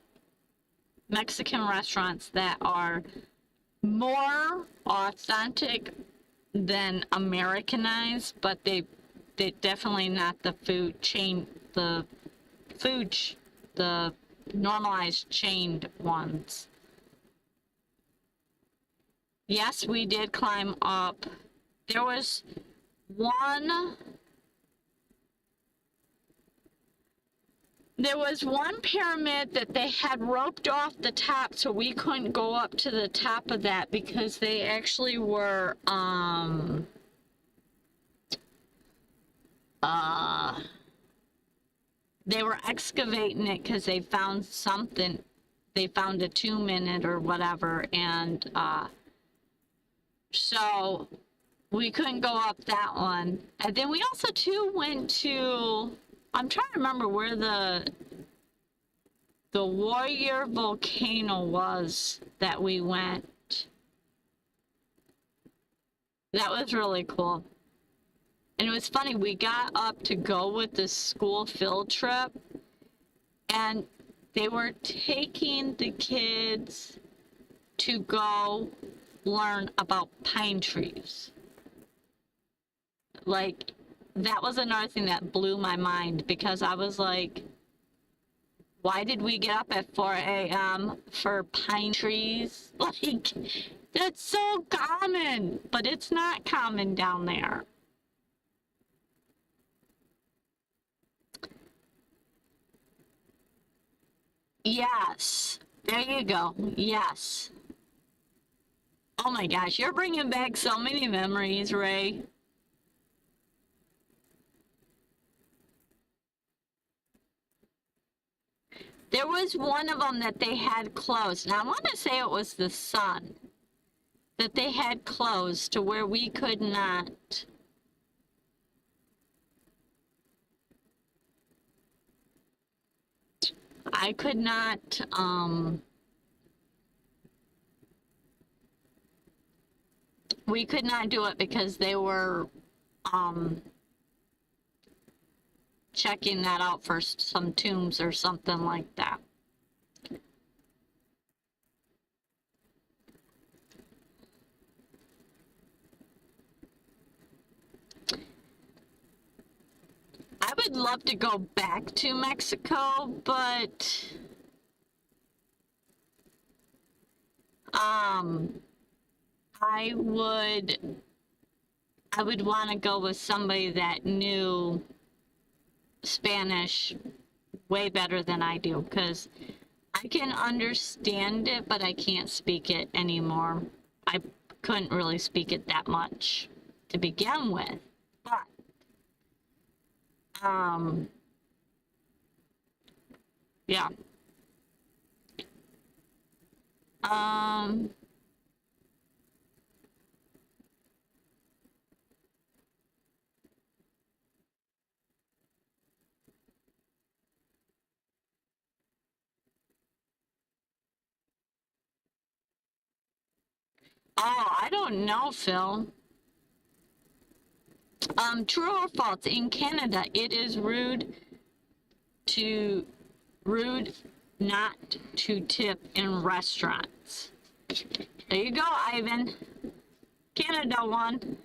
more authentic than Americanized, but they definitely not the the normalized chained ones. Yes, we did climb up. There was one pyramid that they had roped off the top, so we couldn't go up to the top of that because they actually were they were excavating it because they found something. They found a tomb in it or whatever, and so we couldn't go up that one. And then we also too went to, I'm trying to remember where the Warrior volcano was that we went. That was really cool. And it was funny, we got up to go with this school field trip, and they were taking the kids to go learn about pine trees. Like, that was another thing that blew my mind, because I was like, why did we get up at 4 a.m. for pine trees? Like, that's so common, but it's not common down there. Yes, there you go. Yes. Oh my gosh, you're bringing back so many memories, Ray. There was one of them that they had closed, and I want to say it was the Sun that they had closed to where we could not. I could not, we could not do it because they were, checking that out for some tombs or something like that. I would love to go back to Mexico, but I would want to go with somebody that knew Spanish way better than I do, because I can understand it, but I can't speak it anymore. I couldn't really speak it that much to begin with. But, yeah. Um, oh, I don't know, Phil. True or false? In Canada, it is rude not to tip in restaurants. There you go, Ivan. Canada one.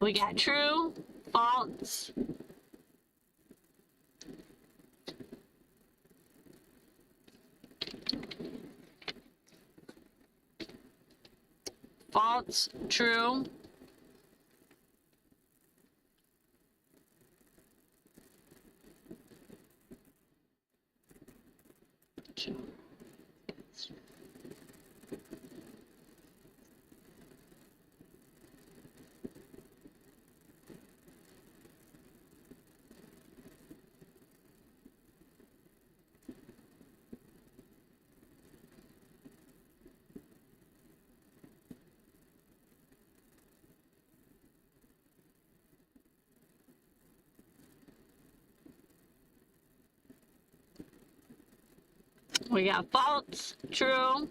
We got true, false. False, true. We got false, true.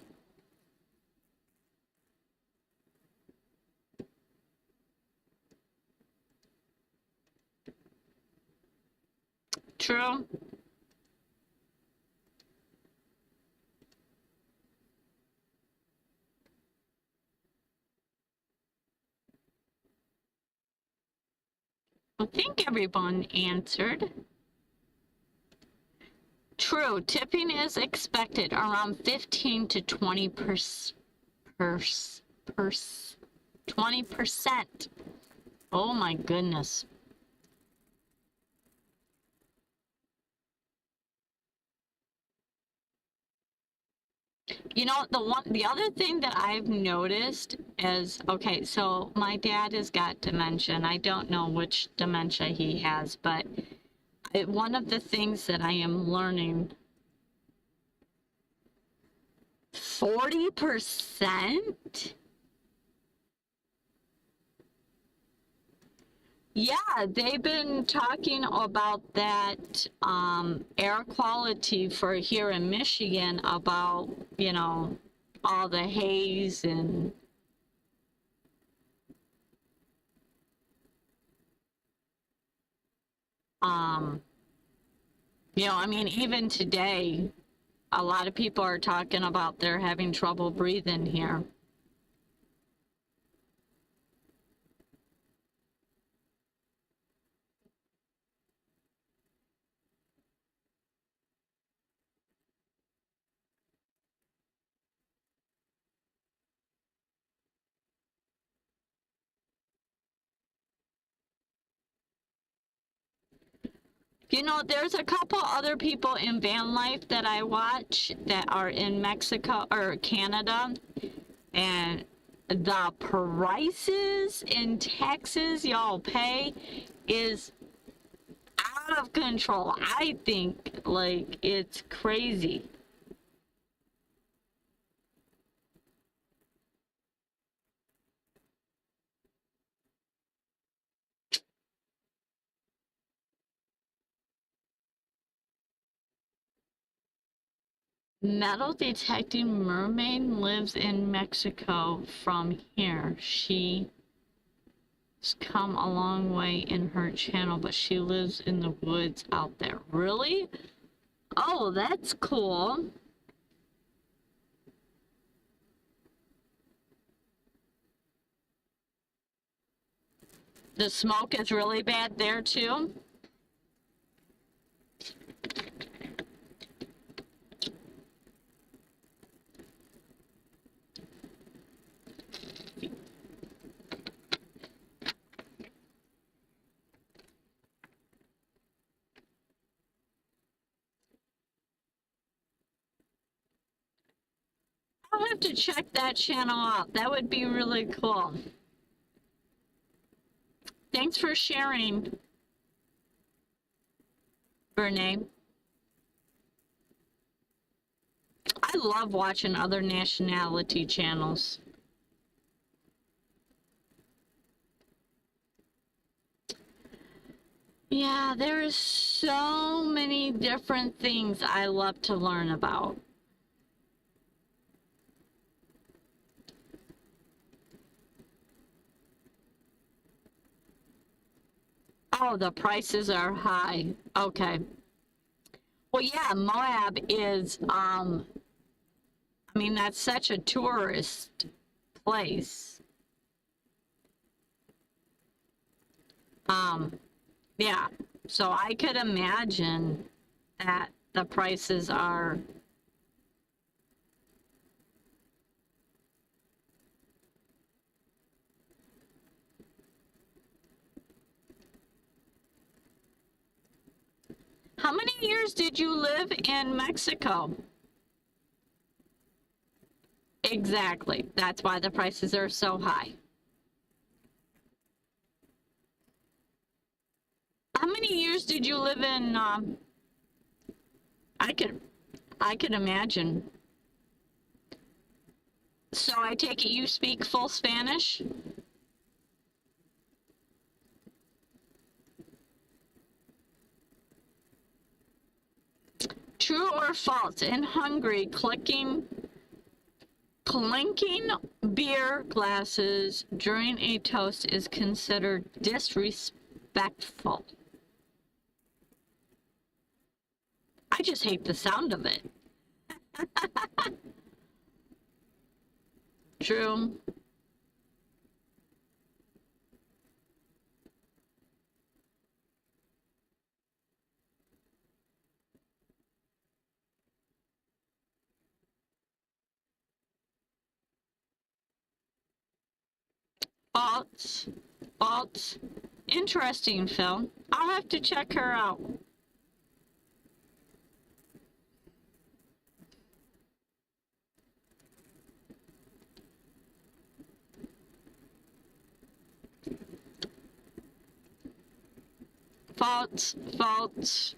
True. I think everyone answered. True. Tipping is expected around 15 to 20%. Oh my goodness. You know, the other thing that I've noticed is, okay, so my dad has got dementia, and I don't know which dementia he has, but one of the things that I am learning, 40%? Yeah, they've been talking about that air quality for here in Michigan, about, you know, all the haze and you know, I mean, even today, a lot of people are talking about they're having trouble breathing here. You know, there's a couple other people in van life that I watch that are in Mexico or Canada, and the prices in Texas y'all pay is out of control. I think, like, it's crazy. Metal detecting mermaid lives in Mexico from here. She's come a long way in her channel, but she lives in the woods out there. Really? Oh, that's cool. The smoke is really bad there too. have to check that channel out. That would be really cool. Thanks for sharing, Bernay. I love watching other nationality channels. Yeah, there's so many different things I love to learn about. Oh, the prices are high. Okay. Well, yeah, Moab is, I mean, that's such a tourist place. Yeah, so I could imagine that the prices are. How many years did you live in Mexico? Exactly. That's why the prices are so high. How many years did you live in? I could, I could imagine. So I take it you speak full Spanish? True or false? In Hungary, clinking beer glasses during a toast is considered disrespectful. I just hate the sound of it. True. False. False. Interesting, Phil. I'll have to check her out. False. False.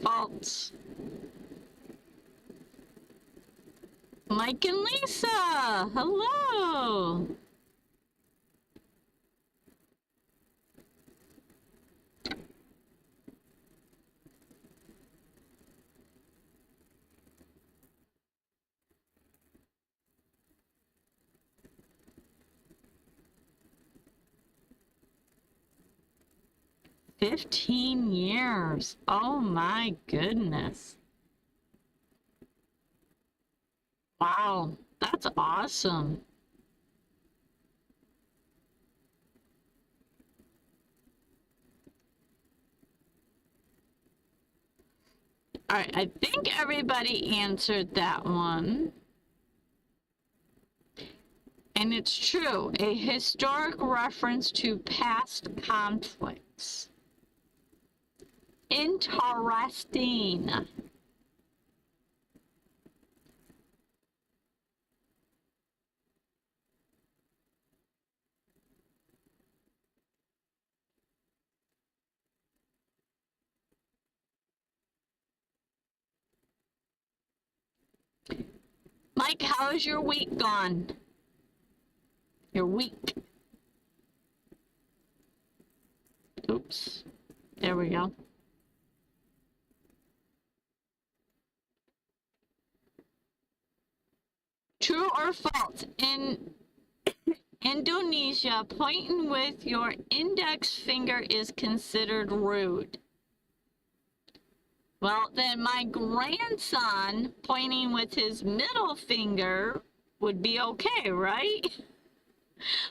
False. Mike and Lisa, hello. $15. Oh my goodness. Wow, that's awesome. All right, I think everybody answered that one. And it's true, a historic reference to past conflicts. Interesting. Mike, how's your week gone? Your week. Oops. There we go. True or false? In Indonesia, pointing with your index finger is considered rude. Well, then my grandson pointing with his middle finger would be okay, right?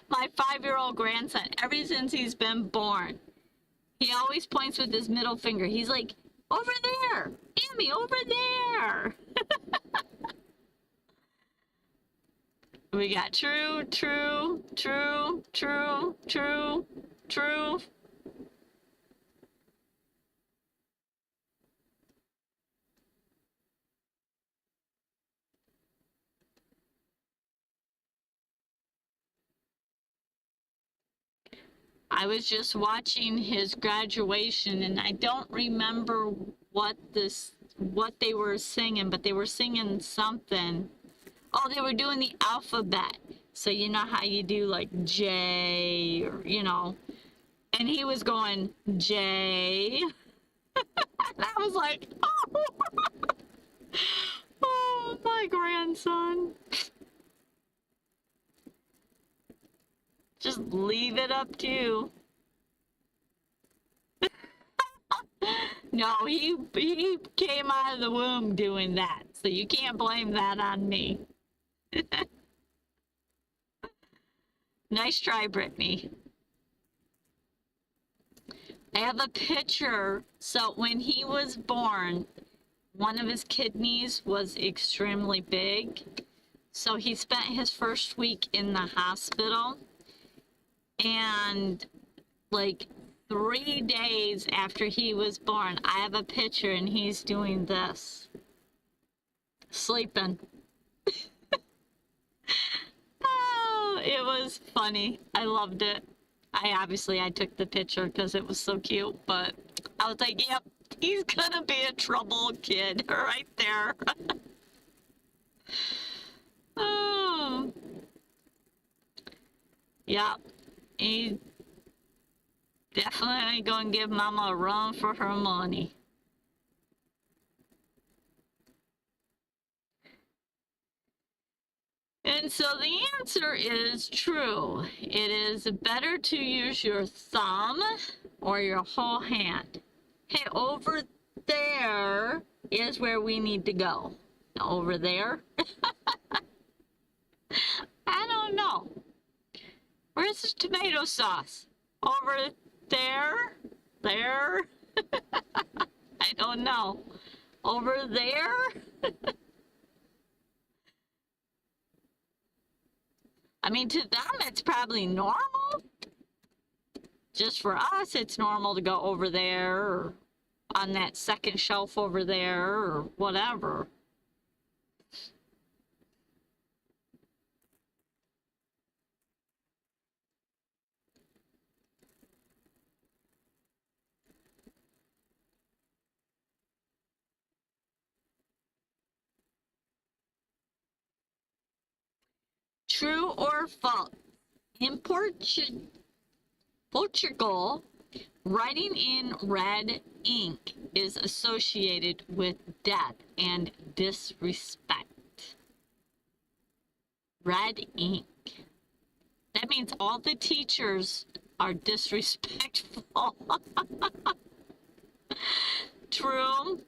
My 5-year-old grandson, ever since he's been born, he always points with his middle finger. He's like, over there, Amy, over there. We got true, true, true, true, true, true. I was just watching his graduation, and I don't remember what they were singing, but they were singing something. Oh, they were doing the alphabet. So you know how you do like J, or and he was going J. And I was like, oh, oh, my grandson. Just leave it up to you. No, he came out of the womb doing that, so you can't blame that on me. Nice try, Brittany. I have a picture. So when he was born, one of his kidneys was extremely big. So he spent his first week in the hospital. And like 3 days after he was born, I have a picture and he's doing this. Sleeping. Oh, it was funny. I loved it. I took the picture because it was so cute, but I was like, yep, he's gonna be a trouble kid right there. Oh, yeah, he's definitely gonna give Mama a run for her money. And so the answer is true. It is better to use your thumb or your whole hand. Hey, over there is where we need to go. Over there? I don't know. Where's the tomato sauce? Over there? There? I don't know. Over there? I mean, to them, it's probably normal. Just for us, it's normal to go over there or on that second shelf over there or whatever. True or false? In Portugal, writing in red ink is associated with death and disrespect. Red ink. That means all the teachers are disrespectful. True.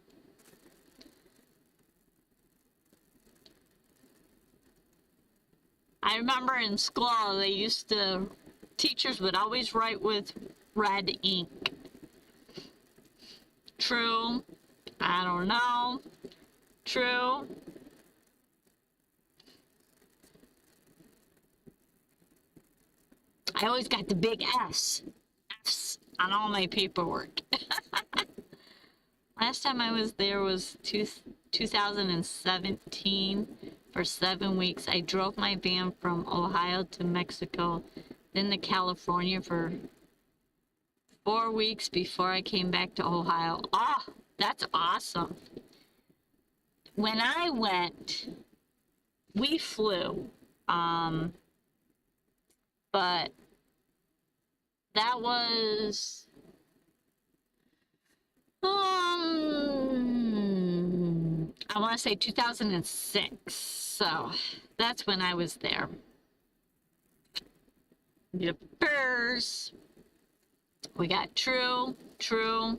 I remember in school, teachers would always write with red ink. True. I don't know. True. I always got the big F's on all my paperwork. Last time I was there was 2017. For 7 weeks, I drove my van from Ohio to Mexico, then to California for 4 weeks before I came back to Ohio. Oh, that's awesome. When I went, we flew, but that was I want to say 2006. So that's when I was there. Yippers. We got true, true.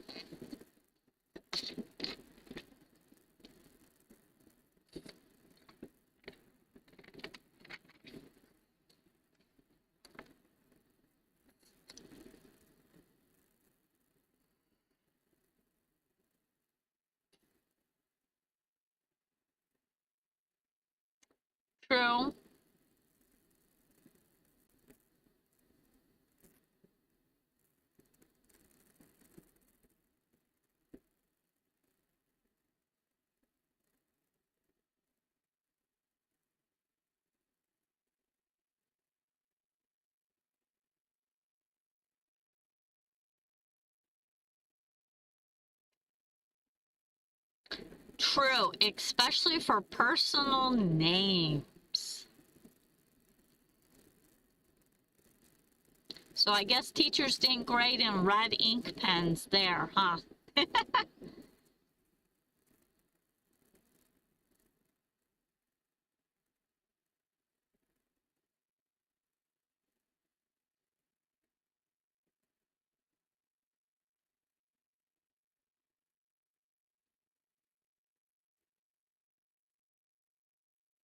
True. True, especially for personal names. So I guess teachers didn't grade in red ink pens there, huh?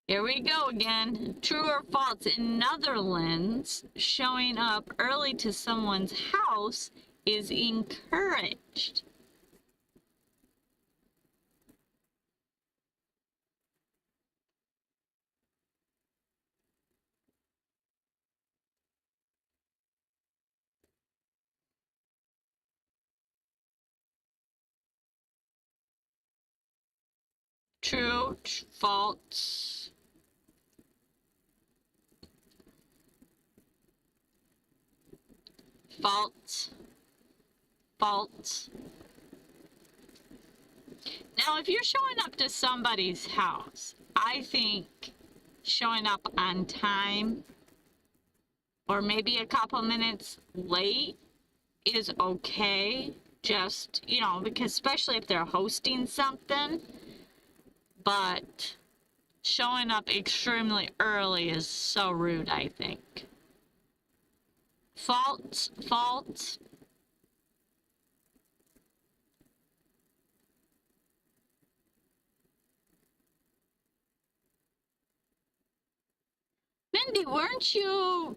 Here we go again. True or false? In Netherlands, showing up early to someone's house is encouraged. True, false. False, false. Now, if you're showing up to somebody's house, I think showing up on time or maybe a couple minutes late is okay. Just, you know, because especially if they're hosting something, but showing up extremely early is so rude, I think. False, false. Mindy, weren't you,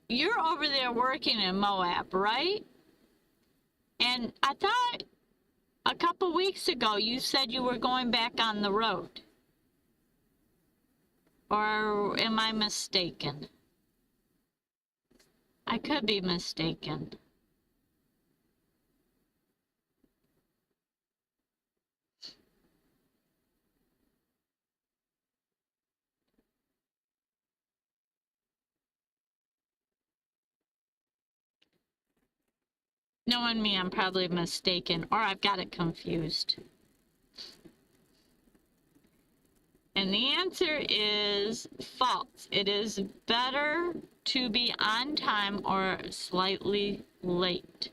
you're over there working in Moab, right? And I thought a couple weeks ago you said you were going back on the road. Or am I mistaken? I could be mistaken. Knowing me, I'm probably mistaken, or I've got it confused. And the answer is false. It is better to be on time or slightly late.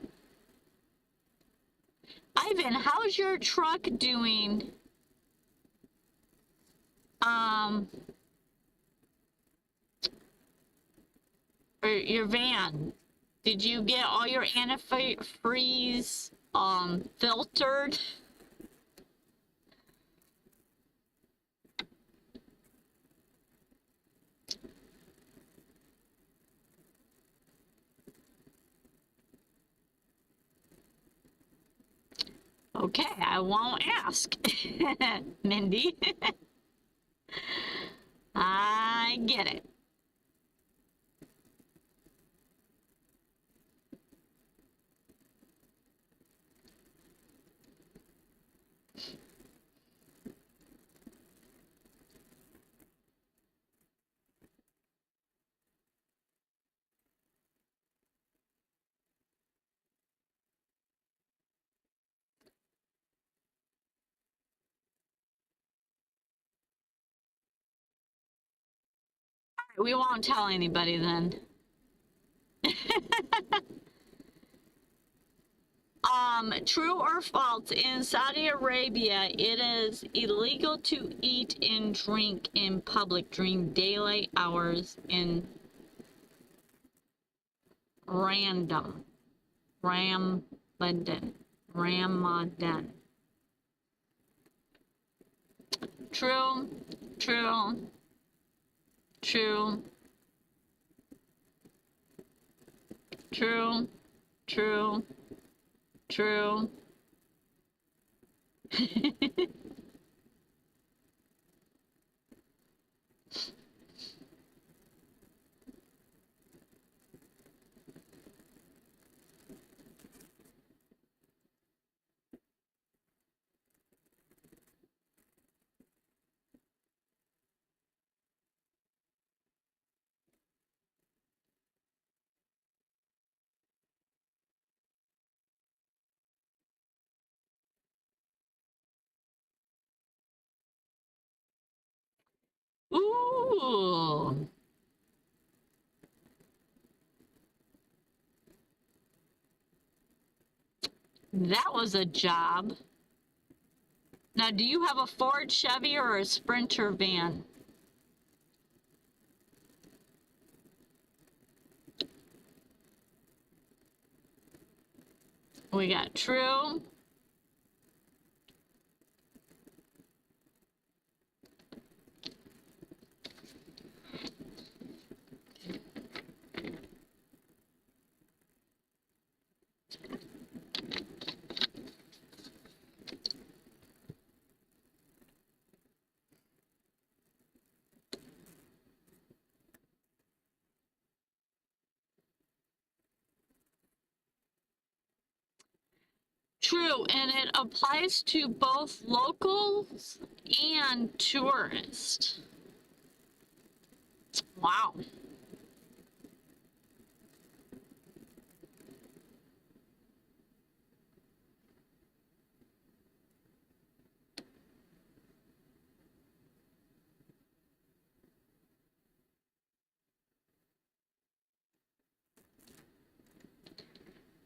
Ivan, how's your truck doing? Or your van? Did you get all your antifreeze filtered? Okay, I won't ask. Mindy. I get it. We won't tell anybody then. True or false? In Saudi Arabia, it is illegal to eat and drink in public during daylight hours in random Ramadan. Ramadan. True, true, true, true, true, true. Ooh. That was a job. Now, do you have a Ford, Chevy, or a Sprinter van? We got True. True, and it applies to both locals and tourists. Wow.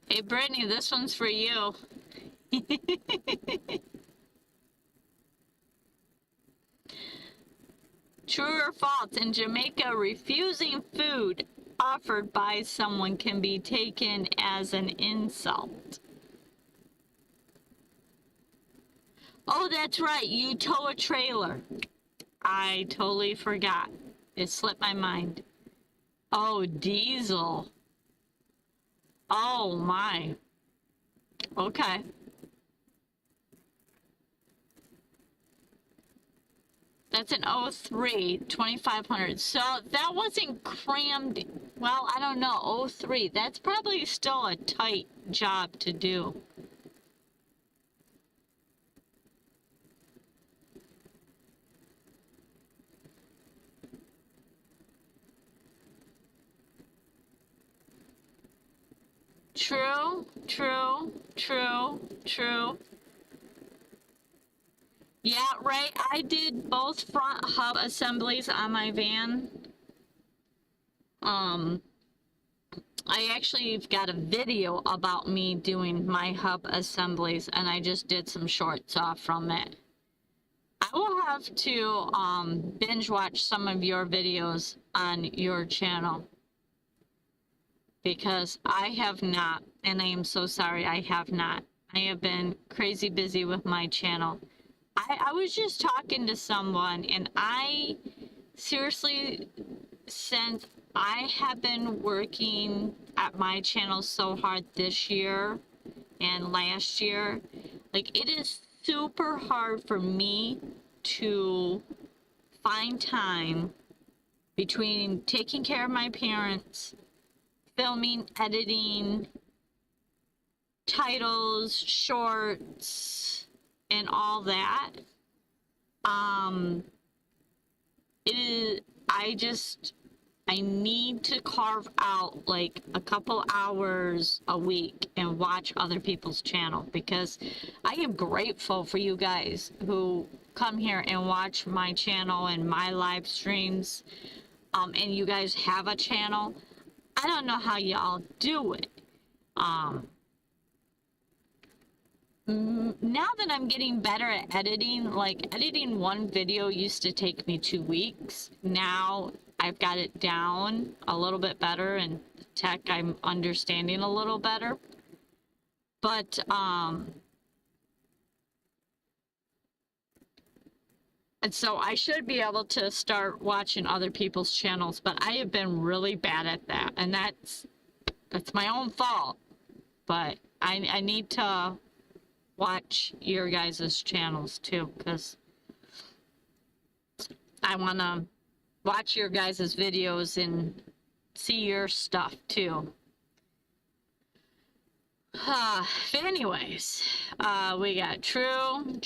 Hey, Brittany, this one's for you. True or false, in Jamaica, refusing food offered by someone can be taken as an insult. Oh, that's right, you tow a trailer. I totally forgot. It slipped my mind. Oh, diesel. Oh, my. Okay. That's an 03, 2500. So that wasn't crammed. Well, I don't know. 03. That's probably still a tight job to do. True, true, true, true. Yeah, right. I did both front hub assemblies on my van. I actually got a video about me doing my hub assemblies, and I just did some shorts off from it. I will have to binge watch some of your videos on your channel, because I have not, and I am so sorry I have not. I have been crazy busy with my channel. I was just talking to someone, and I seriously, since I have been working at my channel so hard this year and last year, like, it is super hard for me to find time between taking care of my parents, filming, editing, titles, shorts, and all that. It is, I need to carve out like a couple hours a week and watch other people's channel, because I am grateful for you guys who come here and watch my channel and my live streams, and you guys have a channel. I don't know how y'all do it. Now that I'm getting better at editing, like, editing one video used to take me 2 weeks. Now I've got it down a little bit better, and tech I'm understanding a little better. But and so I should be able to start watching other people's channels, but I have been really bad at that, and that's my own fault. But I need to watch your guys' channels too, because I want to watch your guys' videos and see your stuff too. Anyways, we got true.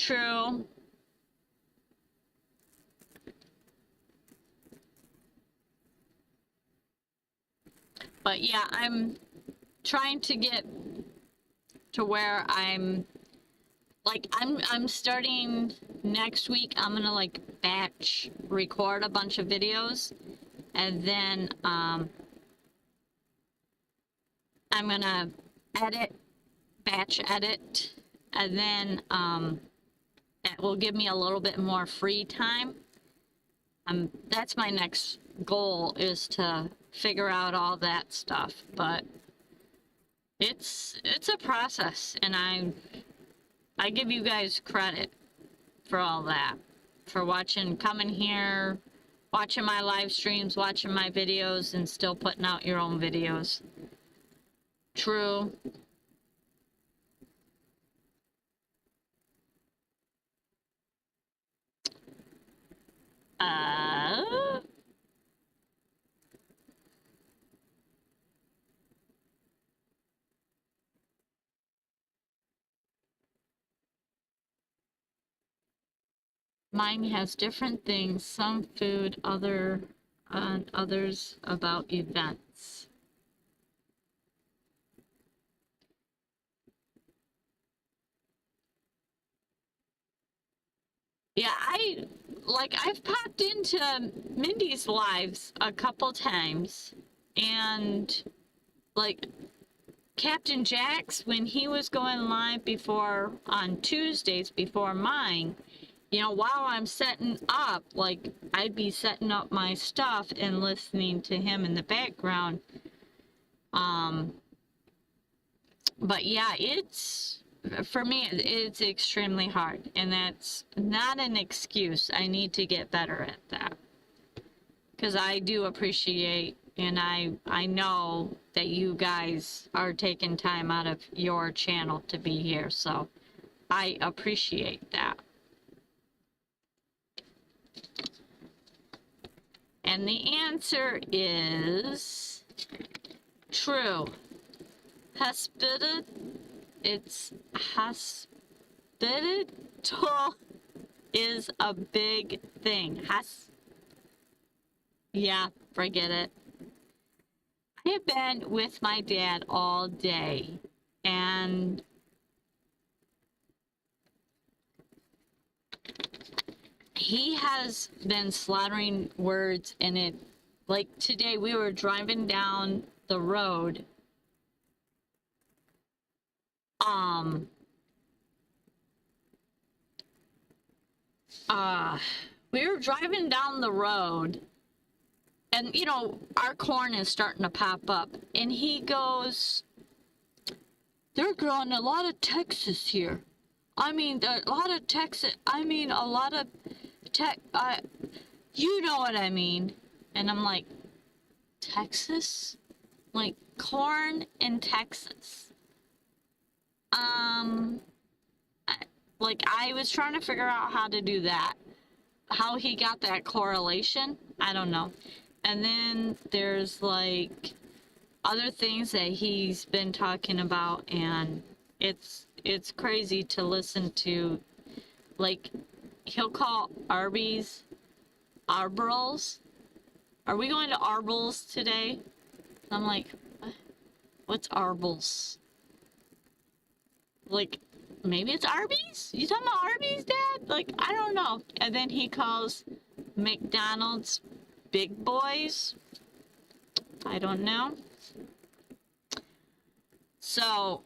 But yeah, I'm trying to get to where I'm starting next week. I'm gonna like batch record a bunch of videos, and then I'm gonna batch edit, and then it will give me a little bit more free time. That's my next goal, is to figure out all that stuff, but it's a process, and I give you guys credit for all that, for watching, coming here, watching my live streams, watching my videos, and still putting out your own videos. True. Mine has different things, some food, others about events. Yeah, I've popped into Mindy's lives a couple times, and like Captain Jack's, when he was going live before on Tuesdays before mine, you know, while I'm setting up, like I'd be setting up my stuff and listening to him in the background. But yeah, for me, it's extremely hard, and that's not an excuse. I need to get better at that, because I do appreciate, and I know that you guys are taking time out of your channel to be here, so I appreciate that. And the answer is true. Hospital is a big thing. Yeah, forget it. I have been with my dad all day, and he has been slaughtering words in it. Like today, we were driving down the road. We were driving down the road, and you know, our corn is starting to pop up, and he goes, "They're growing a lot of Texas here. I mean, a lot of Texas. I mean, a lot of you know what I mean." And I'm like, Texas? Like corn in Texas? Like I was trying to figure out how to do that. How he got that correlation, I don't know. And then there's like other things that he's been talking about, and it's crazy to listen to. Like he'll call Arby's Arbrels. Are we going to Arby's today? I'm like, what's Arby's? Like, maybe it's Arby's? You talking about Arby's, Dad? Like, I don't know. And then he calls McDonald's Big Boys. I don't know. So,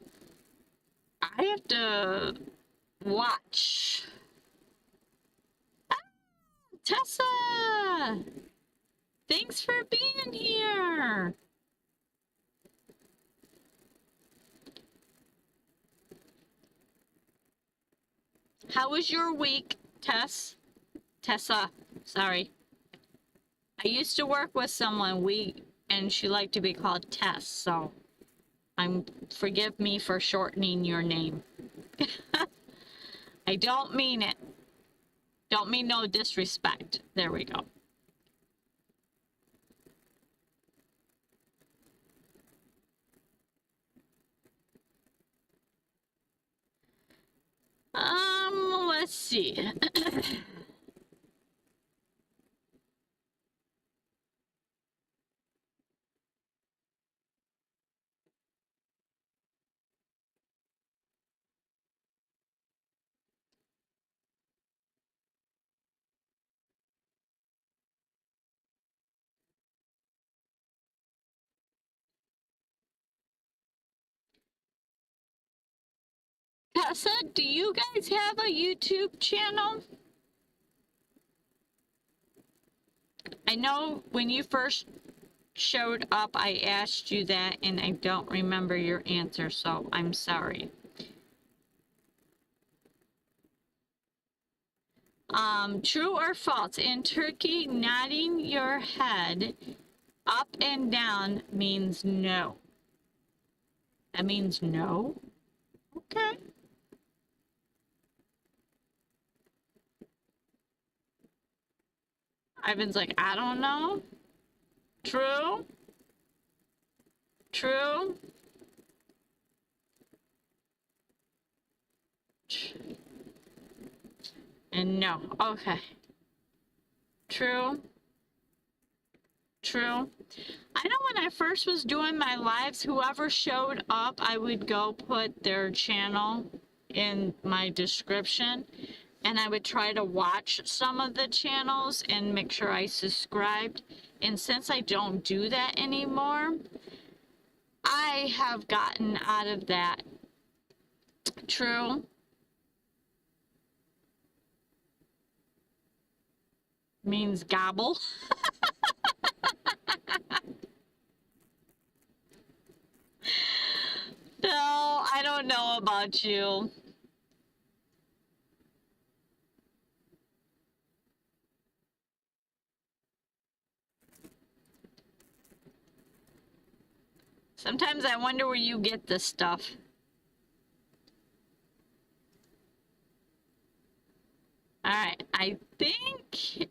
I have to watch. Ah, Tessa! Thanks for being here. How was your week, Tessa, sorry. I used to work with someone, and she liked to be called Tess, so forgive me for shortening your name. I don't mean it. Don't mean no disrespect. There we go. Let's see. Tessa, do you guys have a YouTube channel? I know when you first showed up, I asked you that, and I don't remember your answer, so I'm sorry. True or false? In Turkey, nodding your head up and down means no. That means no? Okay. Ivan's like, I don't know. True? True? And no. Okay. True? True. I know when I first was doing my lives, whoever showed up, I would go put their channel in my description, and I would try to watch some of the channels and make sure I subscribed. And since I don't do that anymore, I have gotten out of that. True. Means gobble. No, I don't know about you. Sometimes I wonder where you get this stuff. All right, I think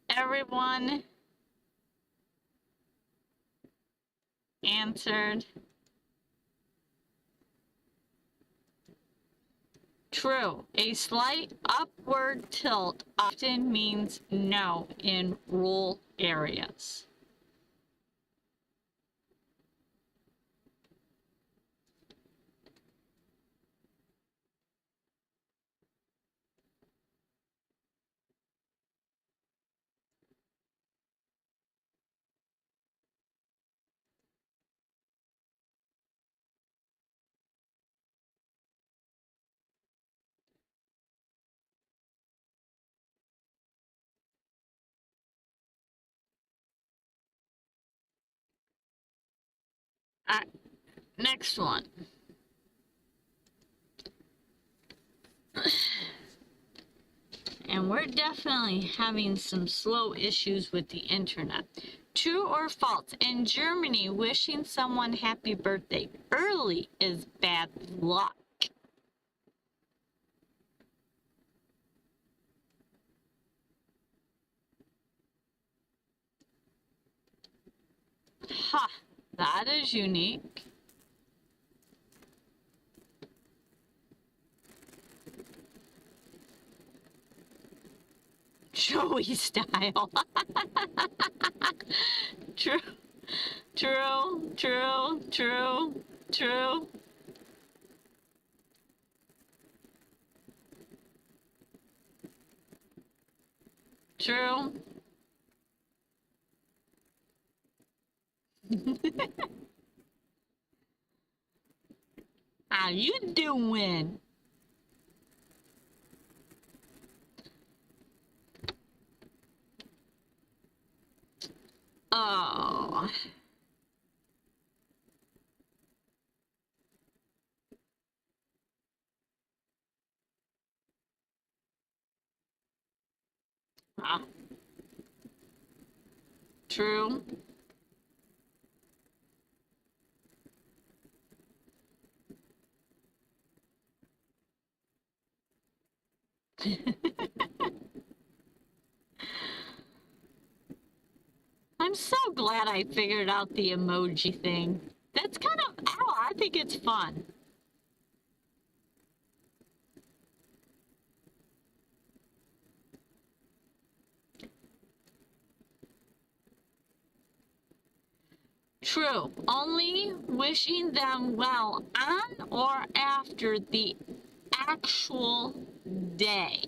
everyone answered. True. A slight upward tilt often means no in rural areas. All right, next one. And we're definitely having some slow issues with the internet. True or false? In Germany, wishing someone happy birthday early is bad luck. Ha! That is unique. Joey style. True, true, true, true, true. True. How you doing? Oh. Ah. True. I'm so glad I figured out the emoji thing. That's kind of, oh, I think it's fun. True. Only wishing them well on or after the actual day.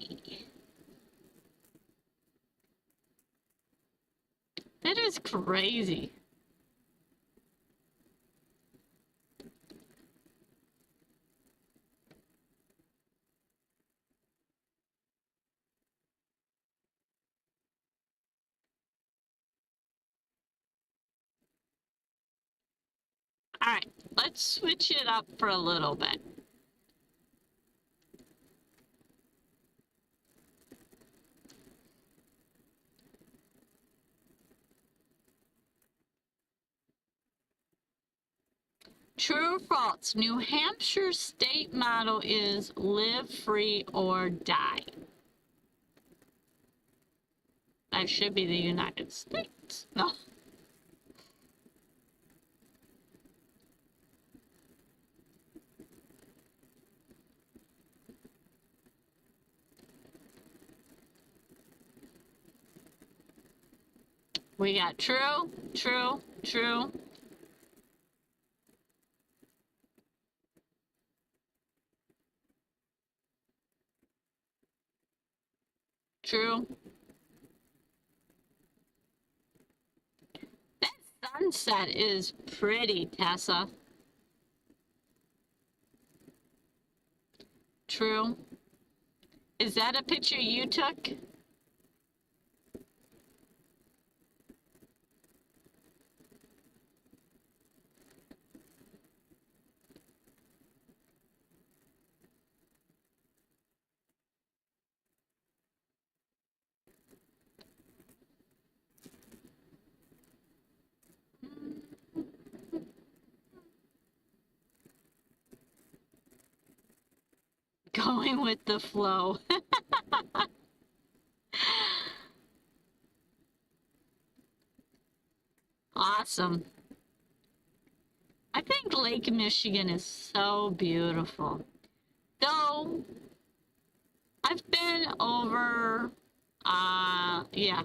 That is crazy. Alright, let's switch it up for a little bit. True or false? New Hampshire's state motto is live free or die. That should be the United States. No. We got true, true, true. True. That sunset is pretty, Tessa. True. Is that a picture you took? Going with the flow. Awesome. I think Lake Michigan is so beautiful. Though, I've been over, yeah.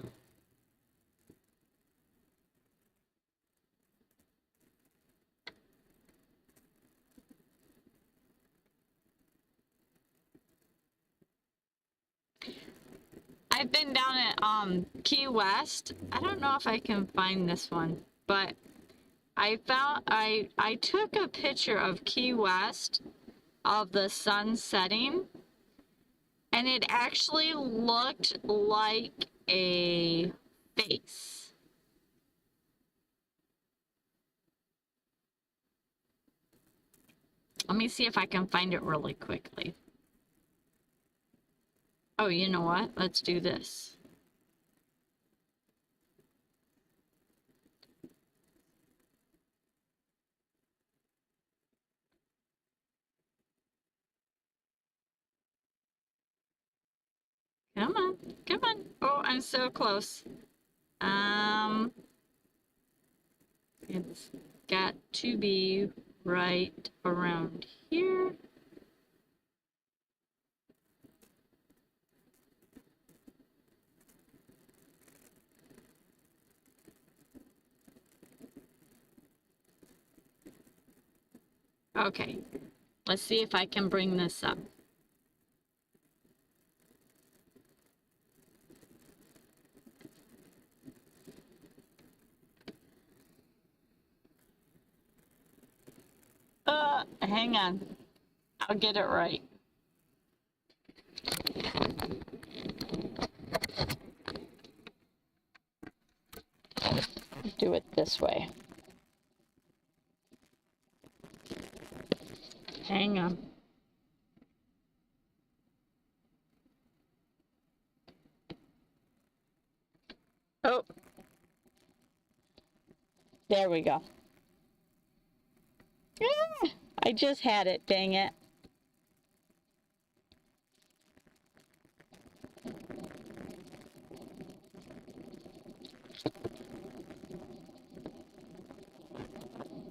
I've been down at Key West. I don't know if I can find this one, but I took a picture of Key West of the sun setting, and it actually looked like a face. Let me see if I can find it really quickly. Oh, you know what? Let's do this. Come on, come on. Oh, I'm so close. It's got to be right around here. Okay, let's see if I can bring this up. Hang on. I'll get it right. Do it this way. Hang on. Oh. There we go. Yeah, I just had it, dang it.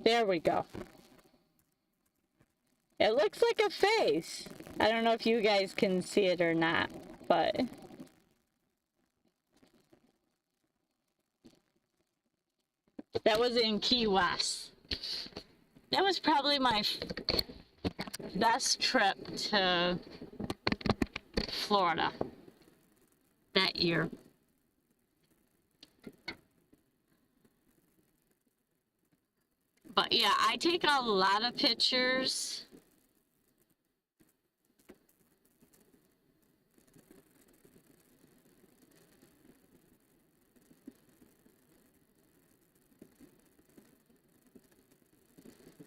There we go. It looks like a face. I don't know if you guys can see it or not, but that was in Key West. That was probably my best trip to Florida that year. But yeah, I take a lot of pictures.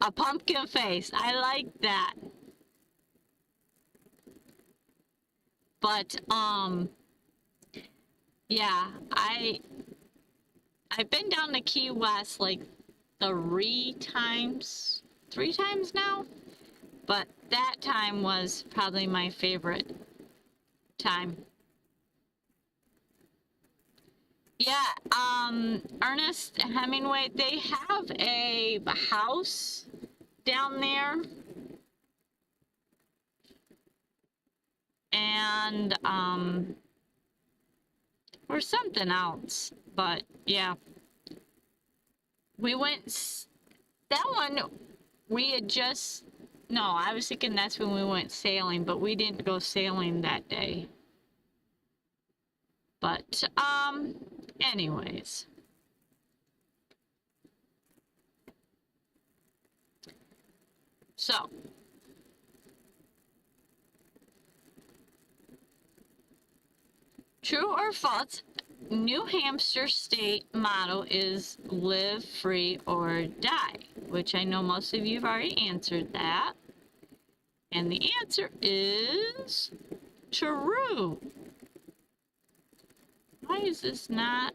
A pumpkin face. I like that. But yeah, I've been down to Key West like 3 times now, but that time was probably my favorite time. Yeah, Ernest Hemingway, they have a house down there, and or something else, but yeah, we went, that one we had just, no, I was thinking that's when we went sailing, but we didn't go sailing that day. But anyways, so true or false, New Hampshire state motto is live free or die, which I know most of you have already answered that. And the answer is true. Why is this not?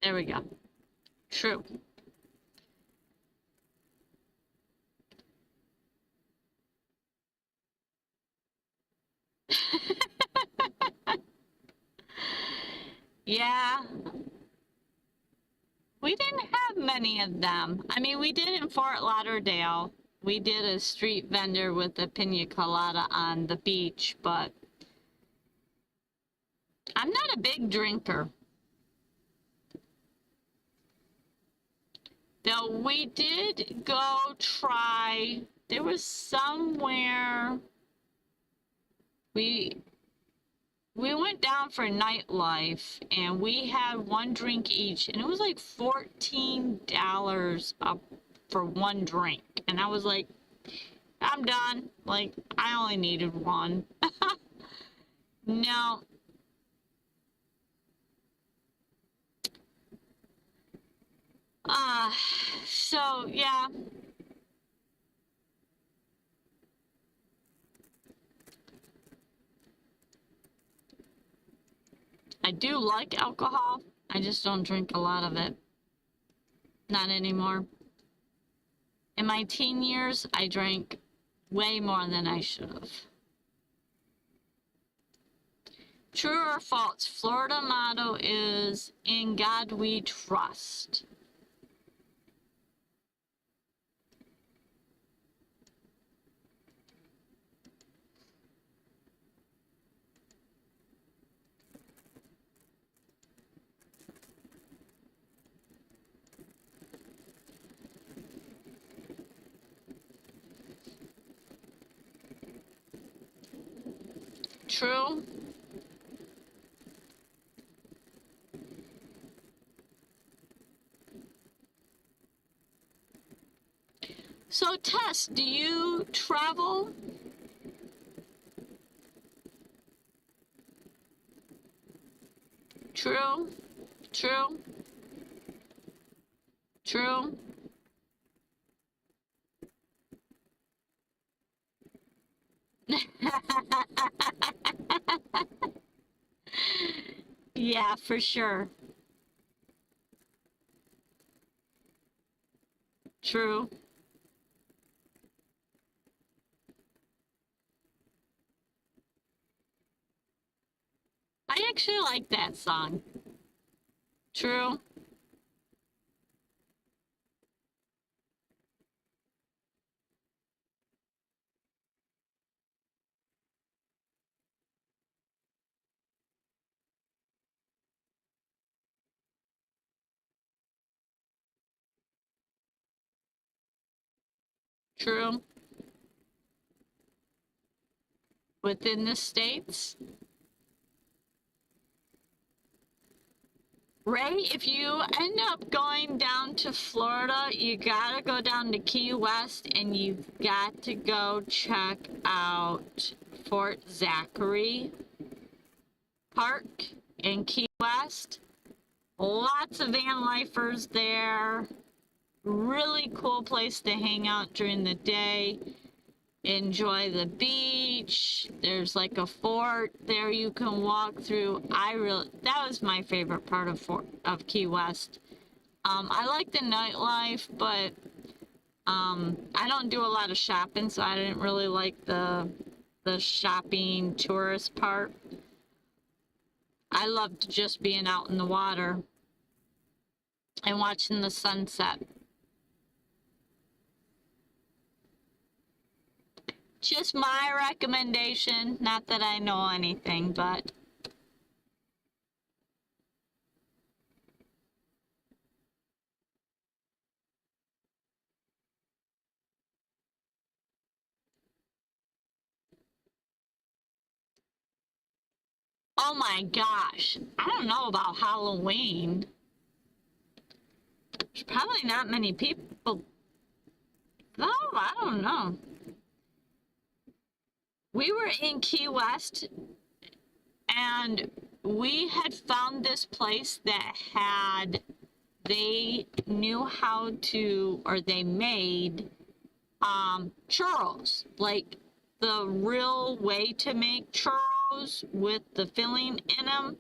There we go. True. Yeah, we didn't have many of them. I mean, we did in Fort Lauderdale. We did a street vendor with a pina colada on the beach, but I'm not a big drinker. Though we did go try, there was somewhere we went down for nightlife and we had one drink each and it was like $14 up for one drink. And I was like, I'm done. Like, I only needed one. No. So yeah. I do like alcohol. I just don't drink a lot of it. Not anymore. In my teen years, I drank way more than I should have. True or false? Florida motto is "In God We Trust." True. So Tess, do you travel? True. True. True. Yeah, for sure. True. I actually like that song. True. True. Within the states. Ray, if you end up going down to Florida, you gotta go down to Key West and you've got to go check out Fort Zachary Park in Key West. Lots of van lifers there. Really cool place to hang out during the day. Enjoy the beach. There's like a fort there you can walk through. That was my favorite part of Key West. I like the nightlife, but I don't do a lot of shopping, so I didn't really like the shopping tourist part. I loved just being out in the water and watching the sunset. Just my recommendation, not that I know anything, but oh my gosh, I don't know about Halloween. There's probably not many people. No, I don't know. We were in Key West and we had found this place that they knew how to, or they made churros, like the real way to make churros with the filling in them.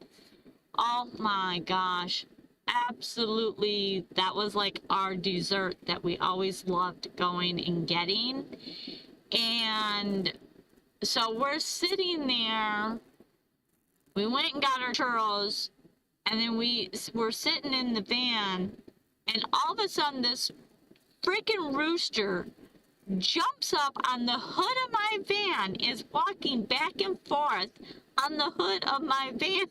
Oh my gosh, absolutely, that was like our dessert that we always loved going and getting. And so we're sitting there, we went and got our churros, and then we were sitting in the van, and all of a sudden this freaking rooster jumps up on the hood of my van, is walking back and forth on the hood of my van.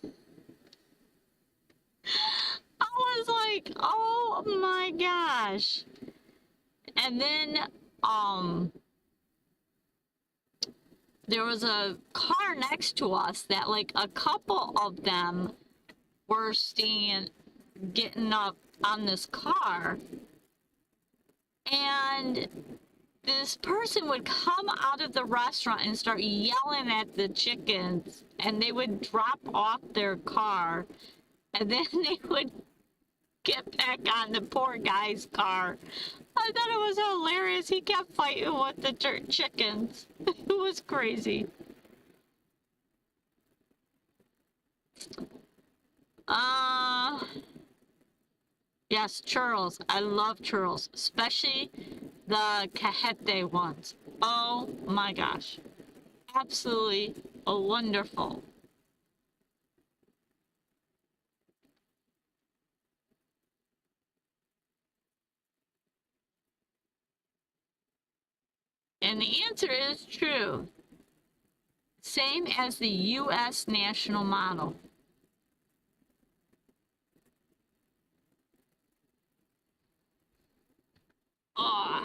I was like, oh my gosh. And then there was a car next to us that like a couple of them were getting up on this car, and this person would come out of the restaurant and start yelling at the chickens, and they would drop off their car, and then they would get back on the poor guy's car. I thought it was hilarious. He kept fighting with the chickens. It was crazy. Yes, churros. I love churros, especially the cajete ones. Oh my gosh. Absolutely wonderful. And the answer is true. Same as the U.S. national model. Oh.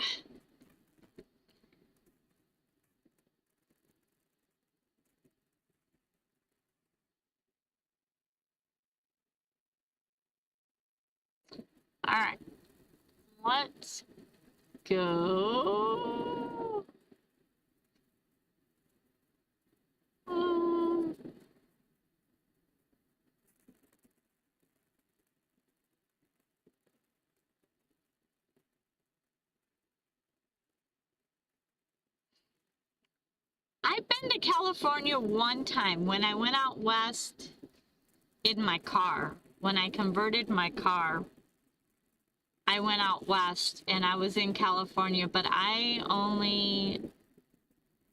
All right. Let's go. I've been to California one time when I went out west in my car. When I converted my car, I went out west and I was in California, but I only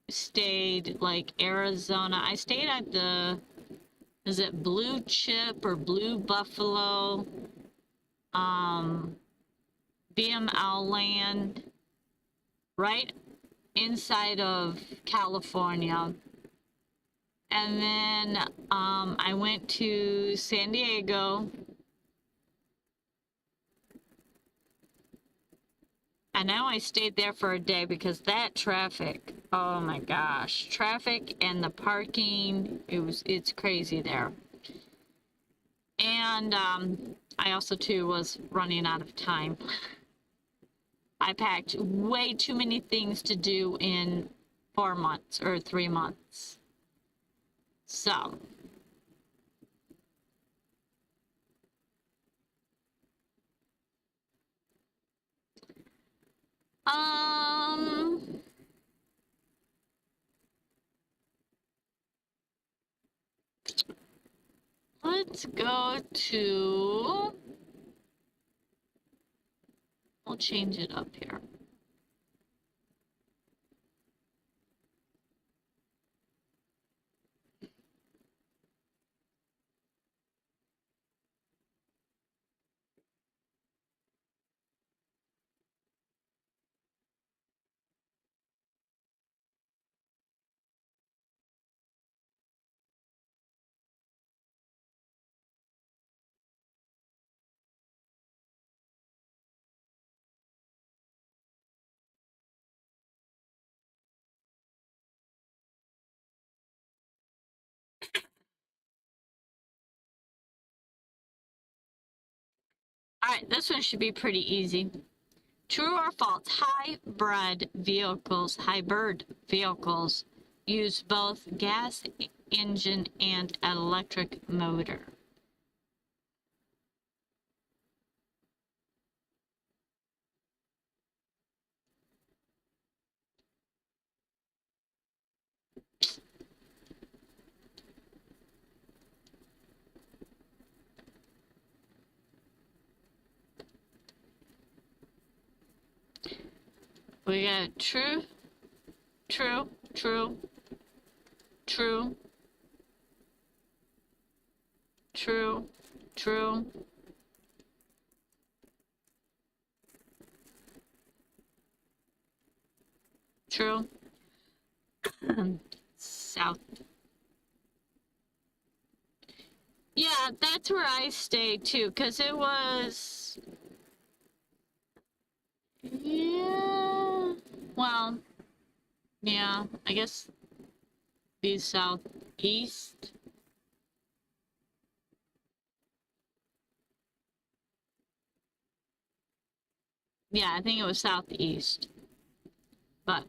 stayed like Arizona. I stayed at is it Blue Chip or Blue Buffalo? BML land, right inside of California. And then I went to San Diego. And now I stayed there for a day because that traffic, oh my gosh, traffic and the parking, it's crazy there. And I also too was running out of time. I packed way too many things to do in 4 months or 3 months. So let's go to, we'll change it up here. All right, this one should be pretty easy. True or false? Hybrid vehicles use both gas engine and electric motor. We got true, true, true, true, true, true, true. South. Yeah, that's where I stayed too, because it was. Yeah. Well, yeah, I guess be southeast. Yeah, I think it was southeast. But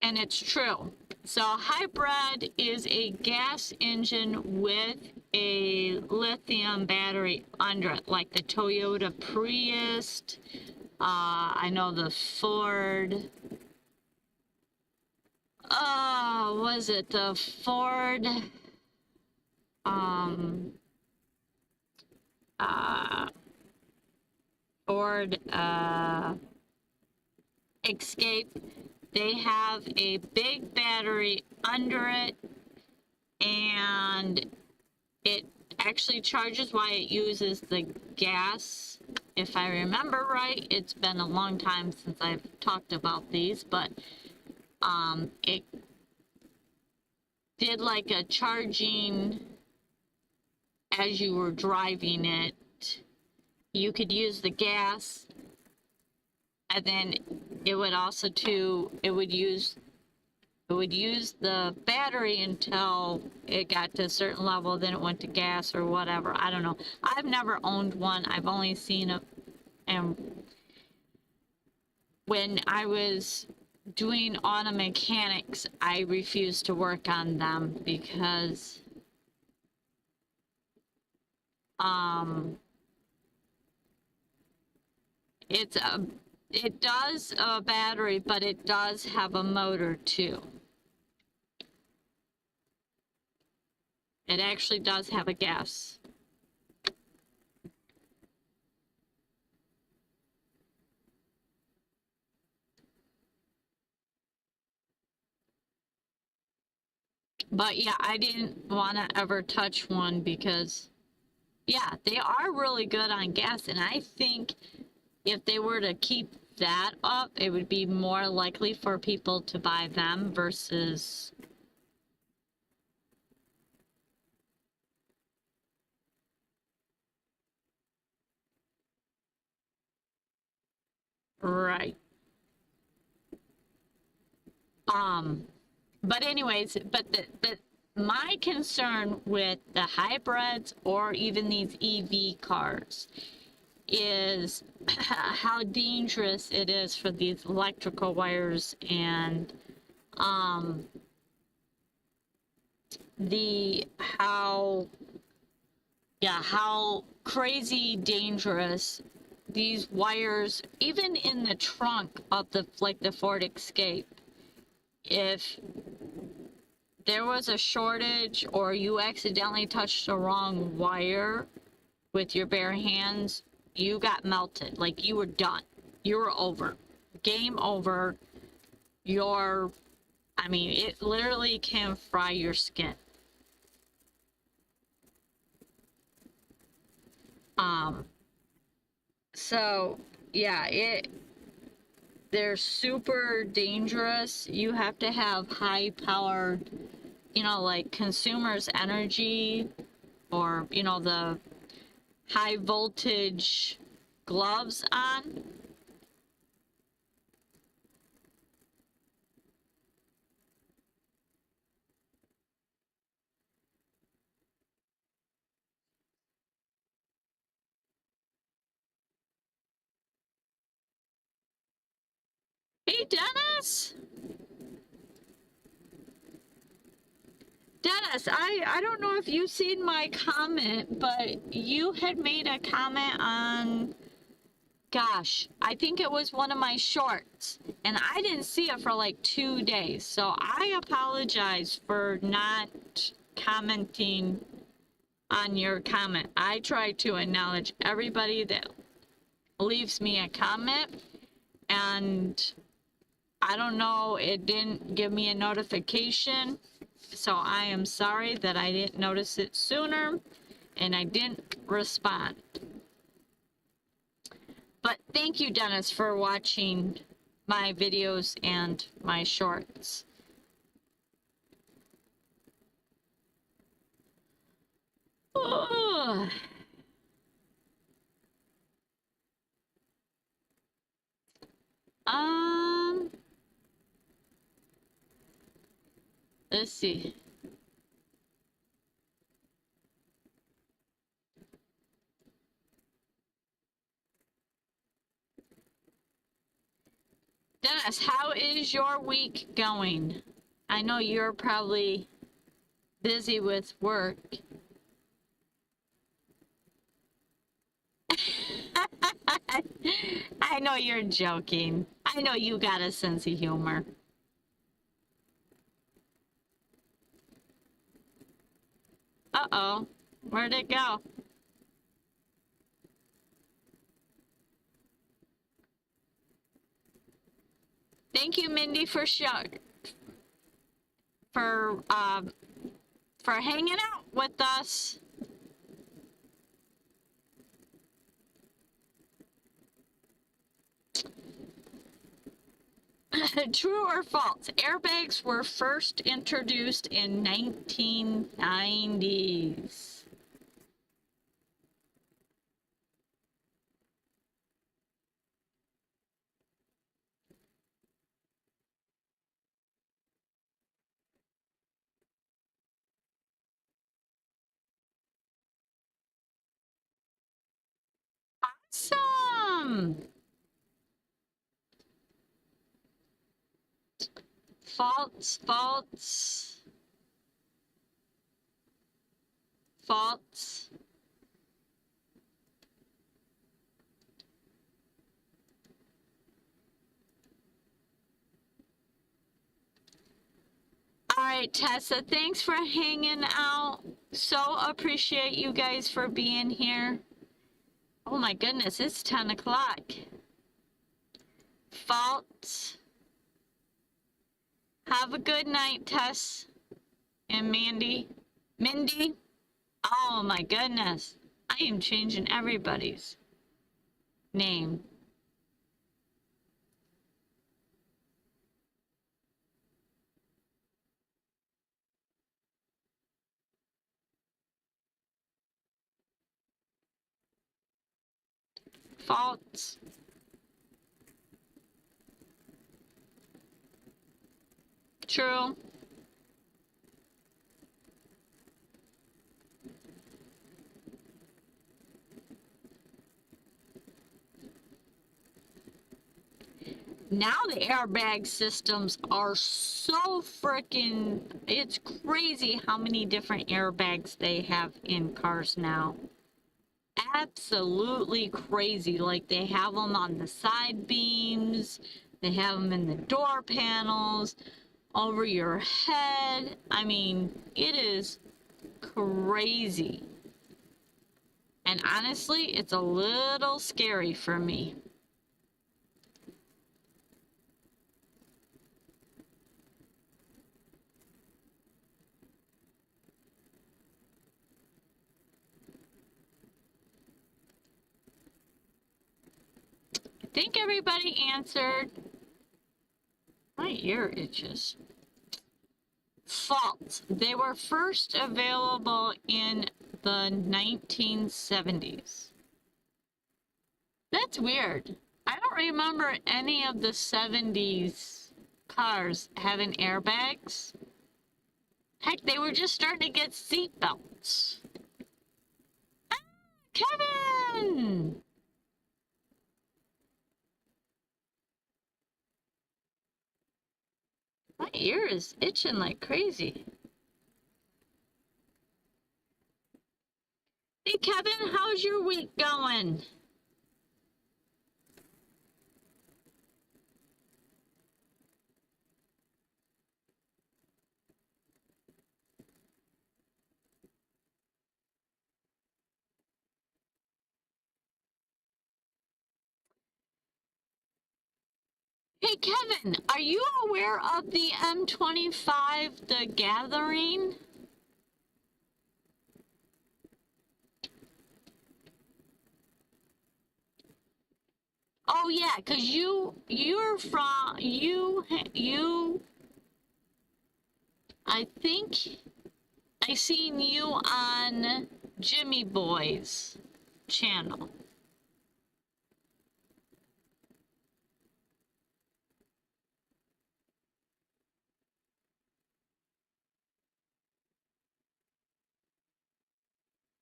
and it's true. So hybrid is a gas engine with a lithium battery under it, like the Toyota Prius. I know the Ford. Was it the Ford? Um, uh, Ford Escape. They have a big battery under it, and it actually charges while it uses the gas. If I remember right, it's been a long time since I've talked about these, but it did like a charging as you were driving it. You could use the gas, and then it would also use the battery until it got to a certain level, then it went to gas or whatever. I don't know. I've never owned one. I've only seen it. And when I was doing auto mechanics, I refused to work on them because it does a battery, but it does have a motor too. It actually does have a gas. But yeah, I didn't want to ever touch one because, yeah, they are really good on gas. And I think if they were to keep that up, it would be more likely for people to buy them versus. Right. But anyways, my concern with the hybrids or even these EV cars is how dangerous it is for these electrical wires and the how crazy dangerous these wires, even in the trunk of the Ford Escape, if there was a shortage or you accidentally touched the wrong wire with your bare hands, you got melted. Like, you were done. You were over. Game over. I mean, it literally can fry your skin. So yeah, they're super dangerous. You have to have high powered, like consumers energy, or the high voltage gloves on. Hey, Dennis. Dennis, I don't know if you've seen my comment, but you had made a comment on, gosh, I think it was one of my shorts, and I didn't see it for like 2 days. So I apologize for not commenting on your comment. I try to acknowledge everybody that leaves me a comment, and I don't know, it didn't give me a notification. So I am sorry that I didn't notice it sooner and I didn't respond. But thank you, Dennis, for watching my videos and my shorts. Oh. Let's see. Dennis, how is your week going? I know you're probably busy with work. I know you're joking. I know you got a sense of humor. Uh-oh. Where'd it go? Thank you, Mindy, for for hanging out with us. True or false? Airbags were first introduced in 1990s. Awesome. False, false, false. All right, Tessa, thanks for hanging out. So appreciate you guys for being here. Oh my goodness, it's 10 o'clock. False. Have a good night, Tess and Mandy. Mindy. Oh my goodness. I am changing everybody's name. False. True. now the airbag systems are so freaking, it's crazy how many different airbags they have in cars now. Absolutely crazy. Like they have them on the side beams, they have them in the door panels, over your head. I mean, it is crazy. And honestly, it's a little scary for me. I think everybody answered. My ear itches. Fault. They were first available in the 1970s. That's weird. I don't remember any of the 70s cars having airbags. Heck, they were just starting to get seat belts. Ah, Kevin! My ear is itching like crazy. Hey Kevin, how's your week going? Hey Kevin, are you aware of the M25, The Gathering? Oh yeah, cause you're from I think I seen you on Jimmy Boy's channel.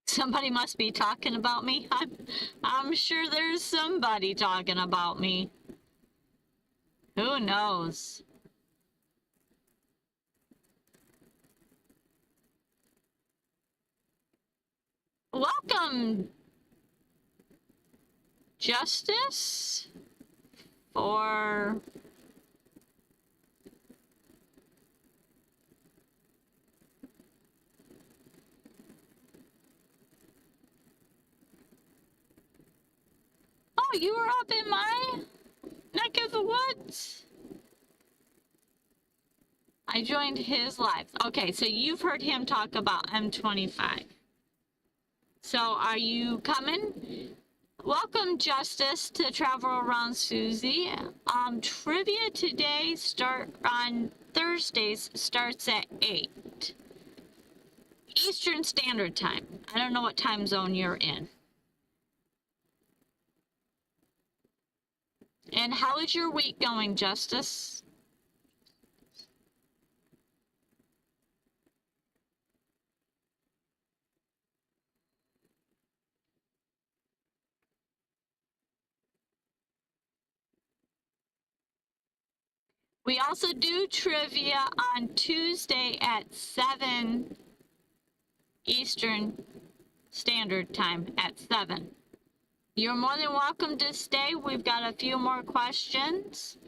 Somebody must be talking about me. I'm sure there's somebody talking about me. Who knows? Welcome, Justice, for oh, you were up in my neck of the woods. I joined his live. Okay, so you've heard him talk about M25. So are you coming? Welcome, Justice, to Travel Around Suzy. Trivia today on Thursdays starts at 8 Eastern Standard Time. I don't know what time zone you're in. And how is your week going, Justice? We also do trivia on Tuesday at 7 Eastern Standard Time at 7. You're more than welcome to stay. We've got a few more questions.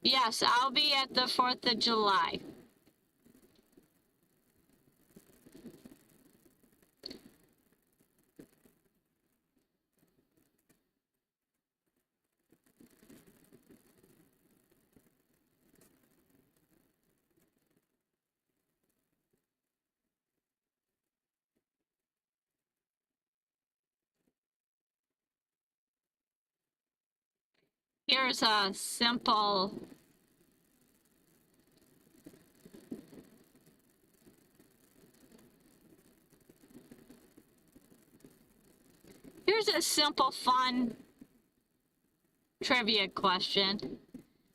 Yes, I'll be at the 4th of July. Here's a simple fun trivia question.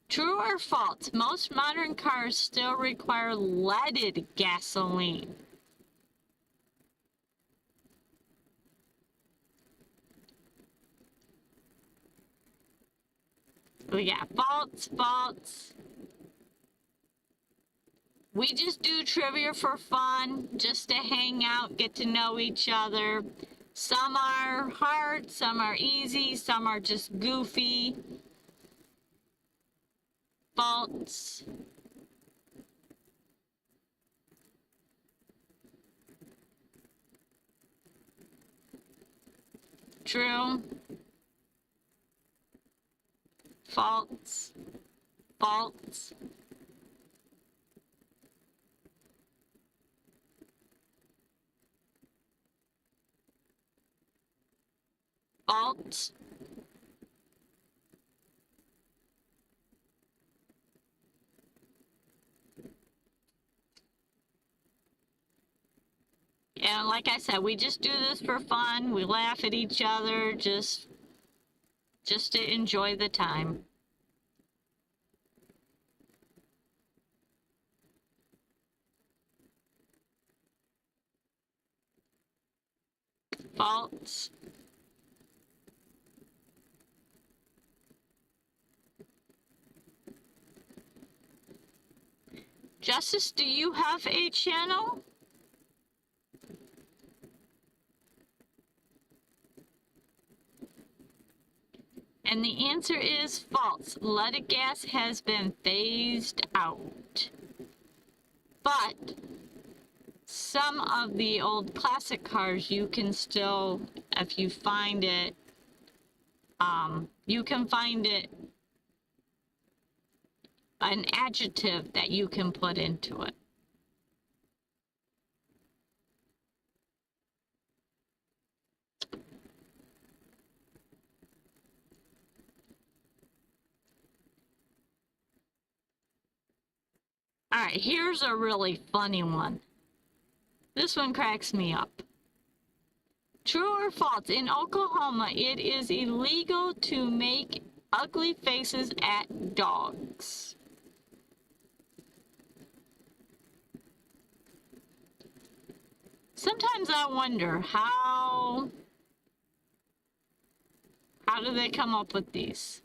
True or false? Most modern cars still require leaded gasoline. We got faults, faults. We just do trivia for fun, just to hang out, get to know each other. Some are hard, some are easy, some are just goofy. Faults. True. Faults. Faults. Faults. And like I said, we just do this for fun. We laugh at each other, just to enjoy the time. Faults. Justice, do you have a channel? And the answer is false. Leaded gas has been phased out. But some of the old classic cars, you can still, if you find it, you can find it an adjective that you can put into it. All right, here's a really funny one. This one cracks me up. True or false? In Oklahoma, it is illegal to make ugly faces at dogs. Sometimes I wonder how do they come up with these?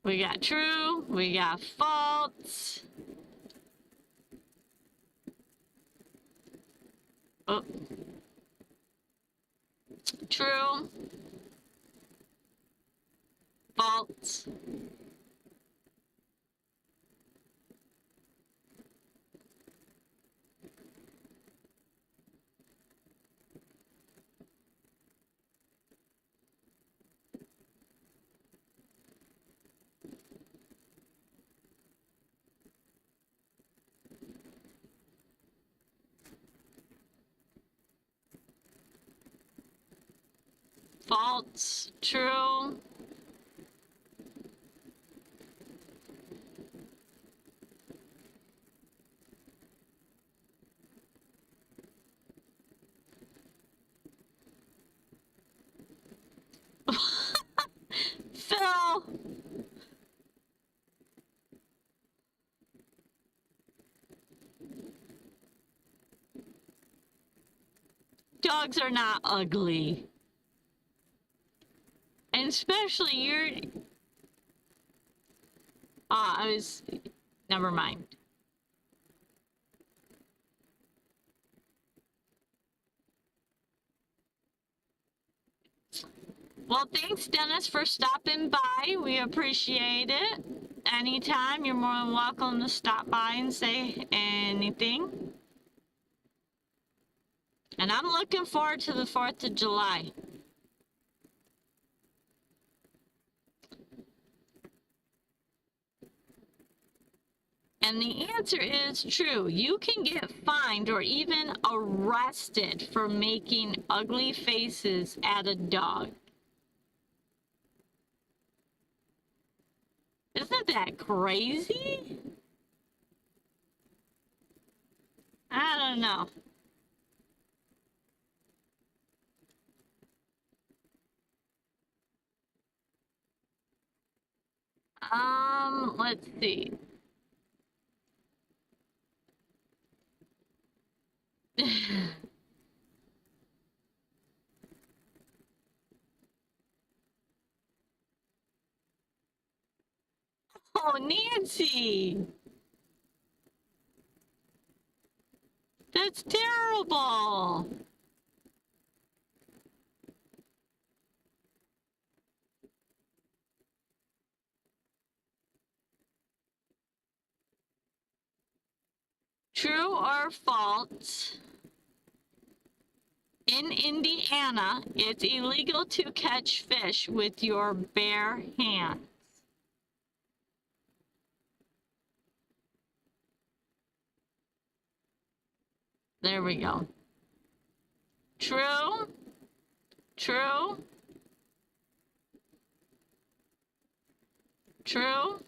We got true, we got false. Oh. True. False. False. True. Phil. Dogs are not ugly. And especially you're... Never mind. Well, thanks, Dennis, for stopping by. We appreciate it. Anytime, you're more than welcome to stop by and say anything. And I'm looking forward to the 4th of July. And the answer is true. You can get fined or even arrested for making ugly faces at a dog. Isn't that crazy? I don't know. Let's see. Oh, Nancy, that's terrible. True or false? In Indiana, it's illegal to catch fish with your bare hands. There we go. True? True? True?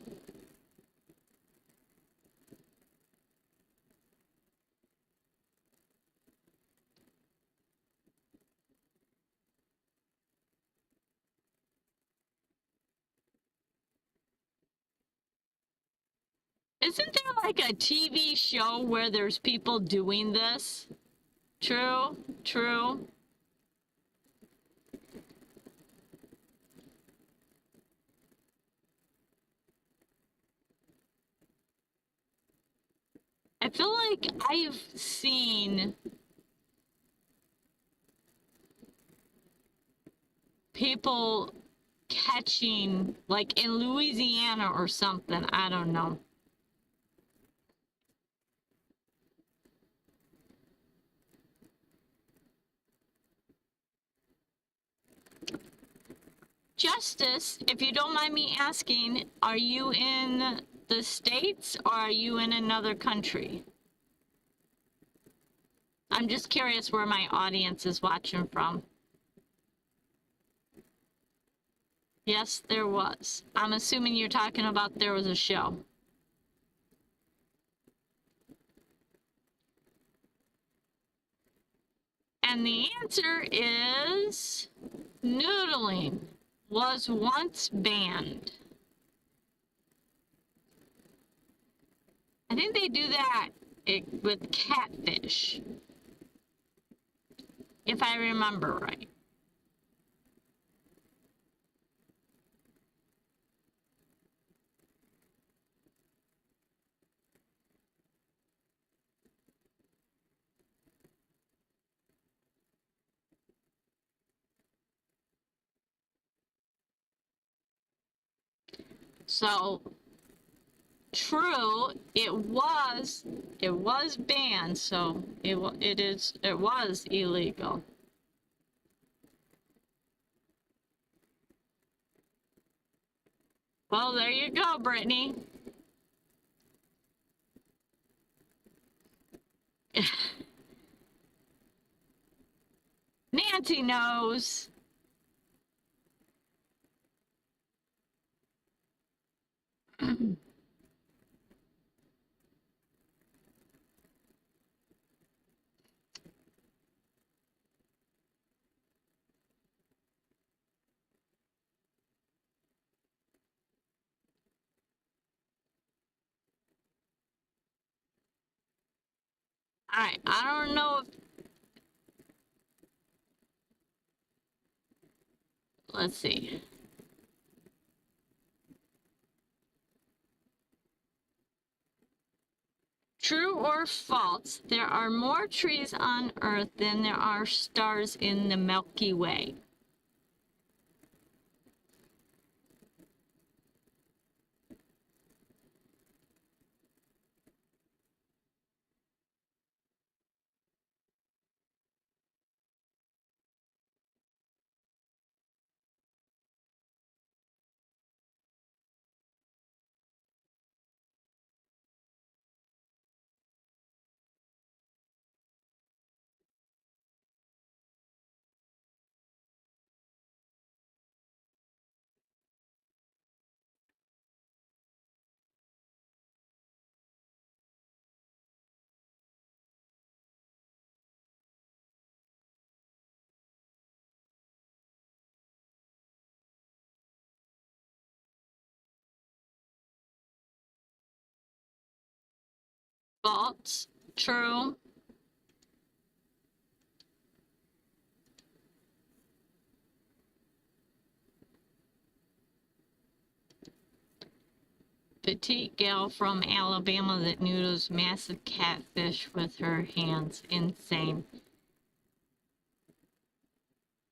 Isn't there like a TV show where there's people doing this? True? True? I feel like I've seen people catching, like in Louisiana or something. I don't know. Justice, if you don't mind me asking, are you in the States or are you in another country? I'm just curious where my audience is watching from. Yes, there was. I'm assuming you're talking about there was a show. And the answer is noodling was once banned. I think they do that with catfish, if I remember right. So true, it was banned, so it was illegal. Well, there you go, Brittany. Nancy knows. I don't know if, let's see. True or false, there are more trees on Earth than there are stars in the Milky Way. False, true. petite gal from Alabama that noodles massive catfish with her hands. Insane.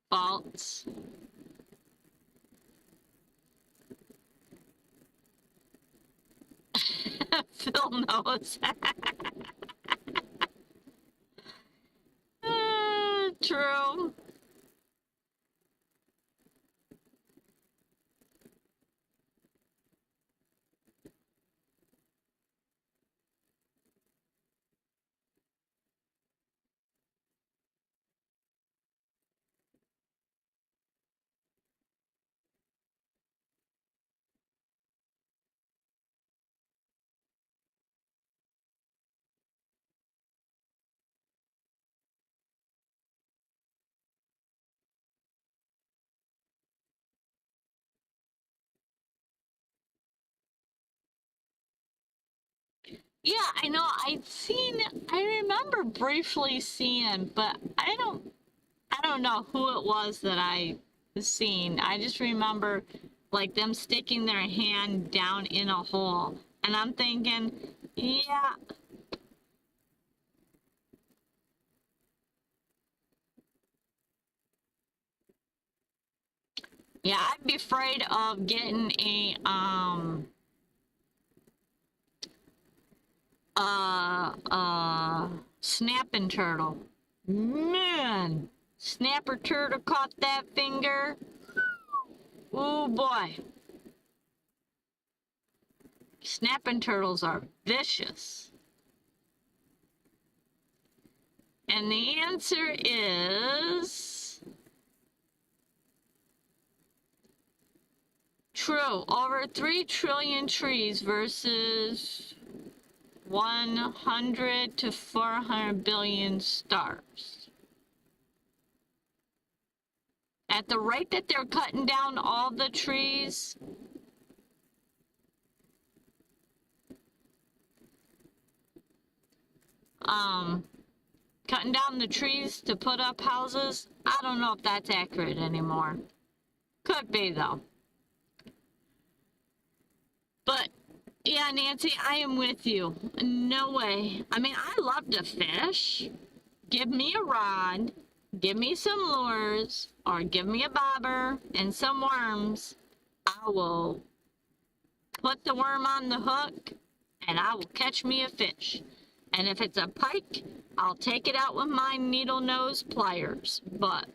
False. Phil knows. True. Yeah, I know. I remember briefly seeing, but I don't know who it was that I seen. I just remember like them sticking their hand down in a hole. And I'm thinking, yeah, yeah, I'd be afraid of getting a snapping turtle. Man, snapper turtle caught that finger. Oh boy. Snapping turtles are vicious. And the answer is true. Over 3 trillion trees versus 100 to 400 billion stars. At the rate that they're cutting down all the trees, cutting down the trees to put up houses, I don't know if that's accurate anymore. Could be though. But yeah, Nancy, I am with you. No way. I mean, I love to fish. Give me a rod, give me some lures, or give me a bobber and some worms. I will put the worm on the hook and I will catch me a fish. And if it's a pike, I'll take it out with my needle nose pliers. But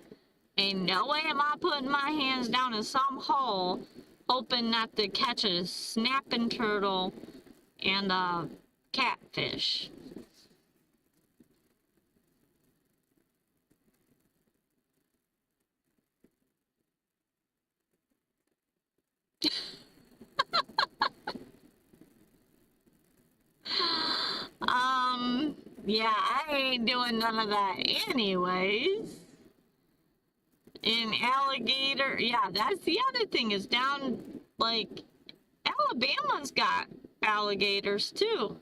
ain't no way am I putting my hands down in some hole hoping not to catch a snapping turtle and a catfish. Yeah, I ain't doing none of that anyways. In alligator, yeah, that's the other thing is down, like, Alabama's got alligators too.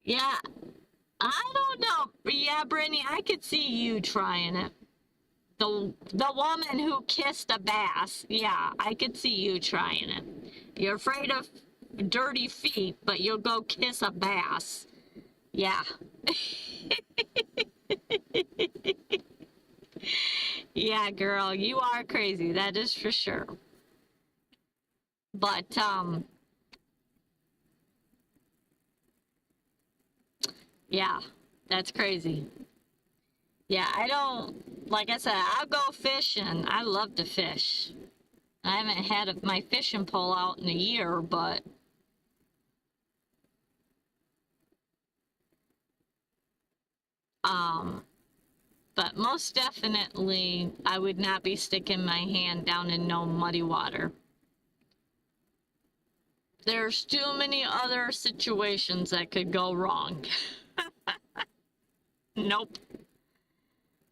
Yeah, I don't know. But yeah, Brittany, I could see you trying it. The woman who kissed a bass, yeah, I could see you trying it. You're afraid of dirty feet, but you'll go kiss a bass. Yeah. Yeah, girl, you are crazy. That is for sure. But yeah, that's crazy. Yeah, I don't, like I said, I'll go fishing. I love to fish. I haven't had my fishing pole out in a year, um but most definitely I would not be sticking my hand down in no muddy water. There's too many other situations that could go wrong. Nope.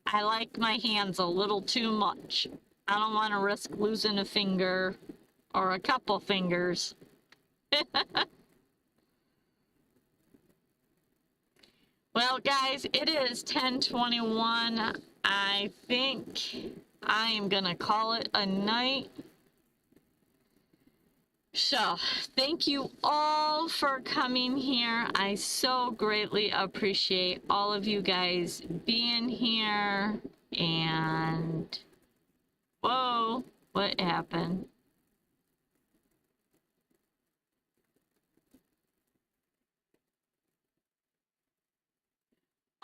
I like my hands a little too much. I don't want to risk losing a finger or a couple fingers. Well, guys, it is 10:21. I think I am going to call it a night. So, thank you all for coming here. I so greatly appreciate all of you guys being here. And, whoa, what happened?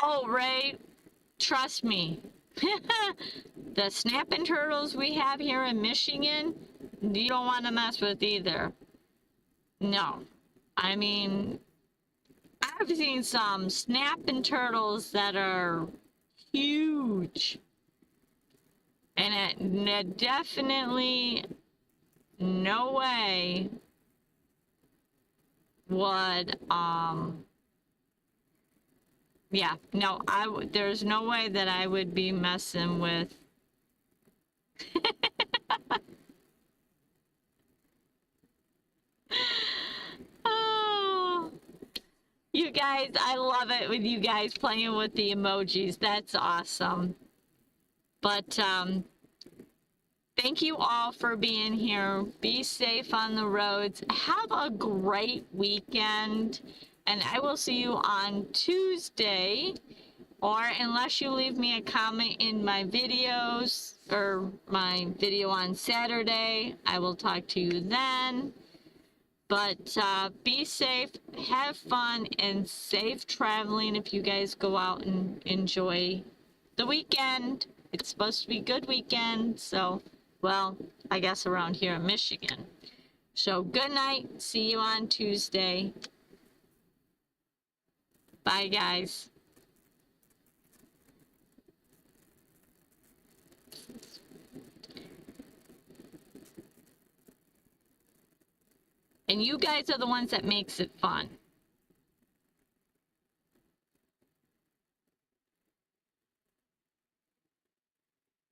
Oh, Ray, trust me. The snapping turtles we have here in Michigan, you don't want to mess with either. No. I mean, I've seen some snapping turtles that are huge. And it definitely, no way would, yeah, no, there's no way that I would be messing with. Oh, you guys, I love it with you guys playing with the emojis. That's awesome. But thank you all for being here. Be safe on the roads. Have a great weekend. And I will see you on Tuesday. Or unless you leave me a comment in my videos or my video on Saturday, I will talk to you then. But be safe, have fun, and safe traveling if you guys go out and enjoy the weekend. It's supposed to be a good weekend, so, well, I guess around here in Michigan. So good night. See you on Tuesday. Bye, guys. And you guys are the ones that makes it fun.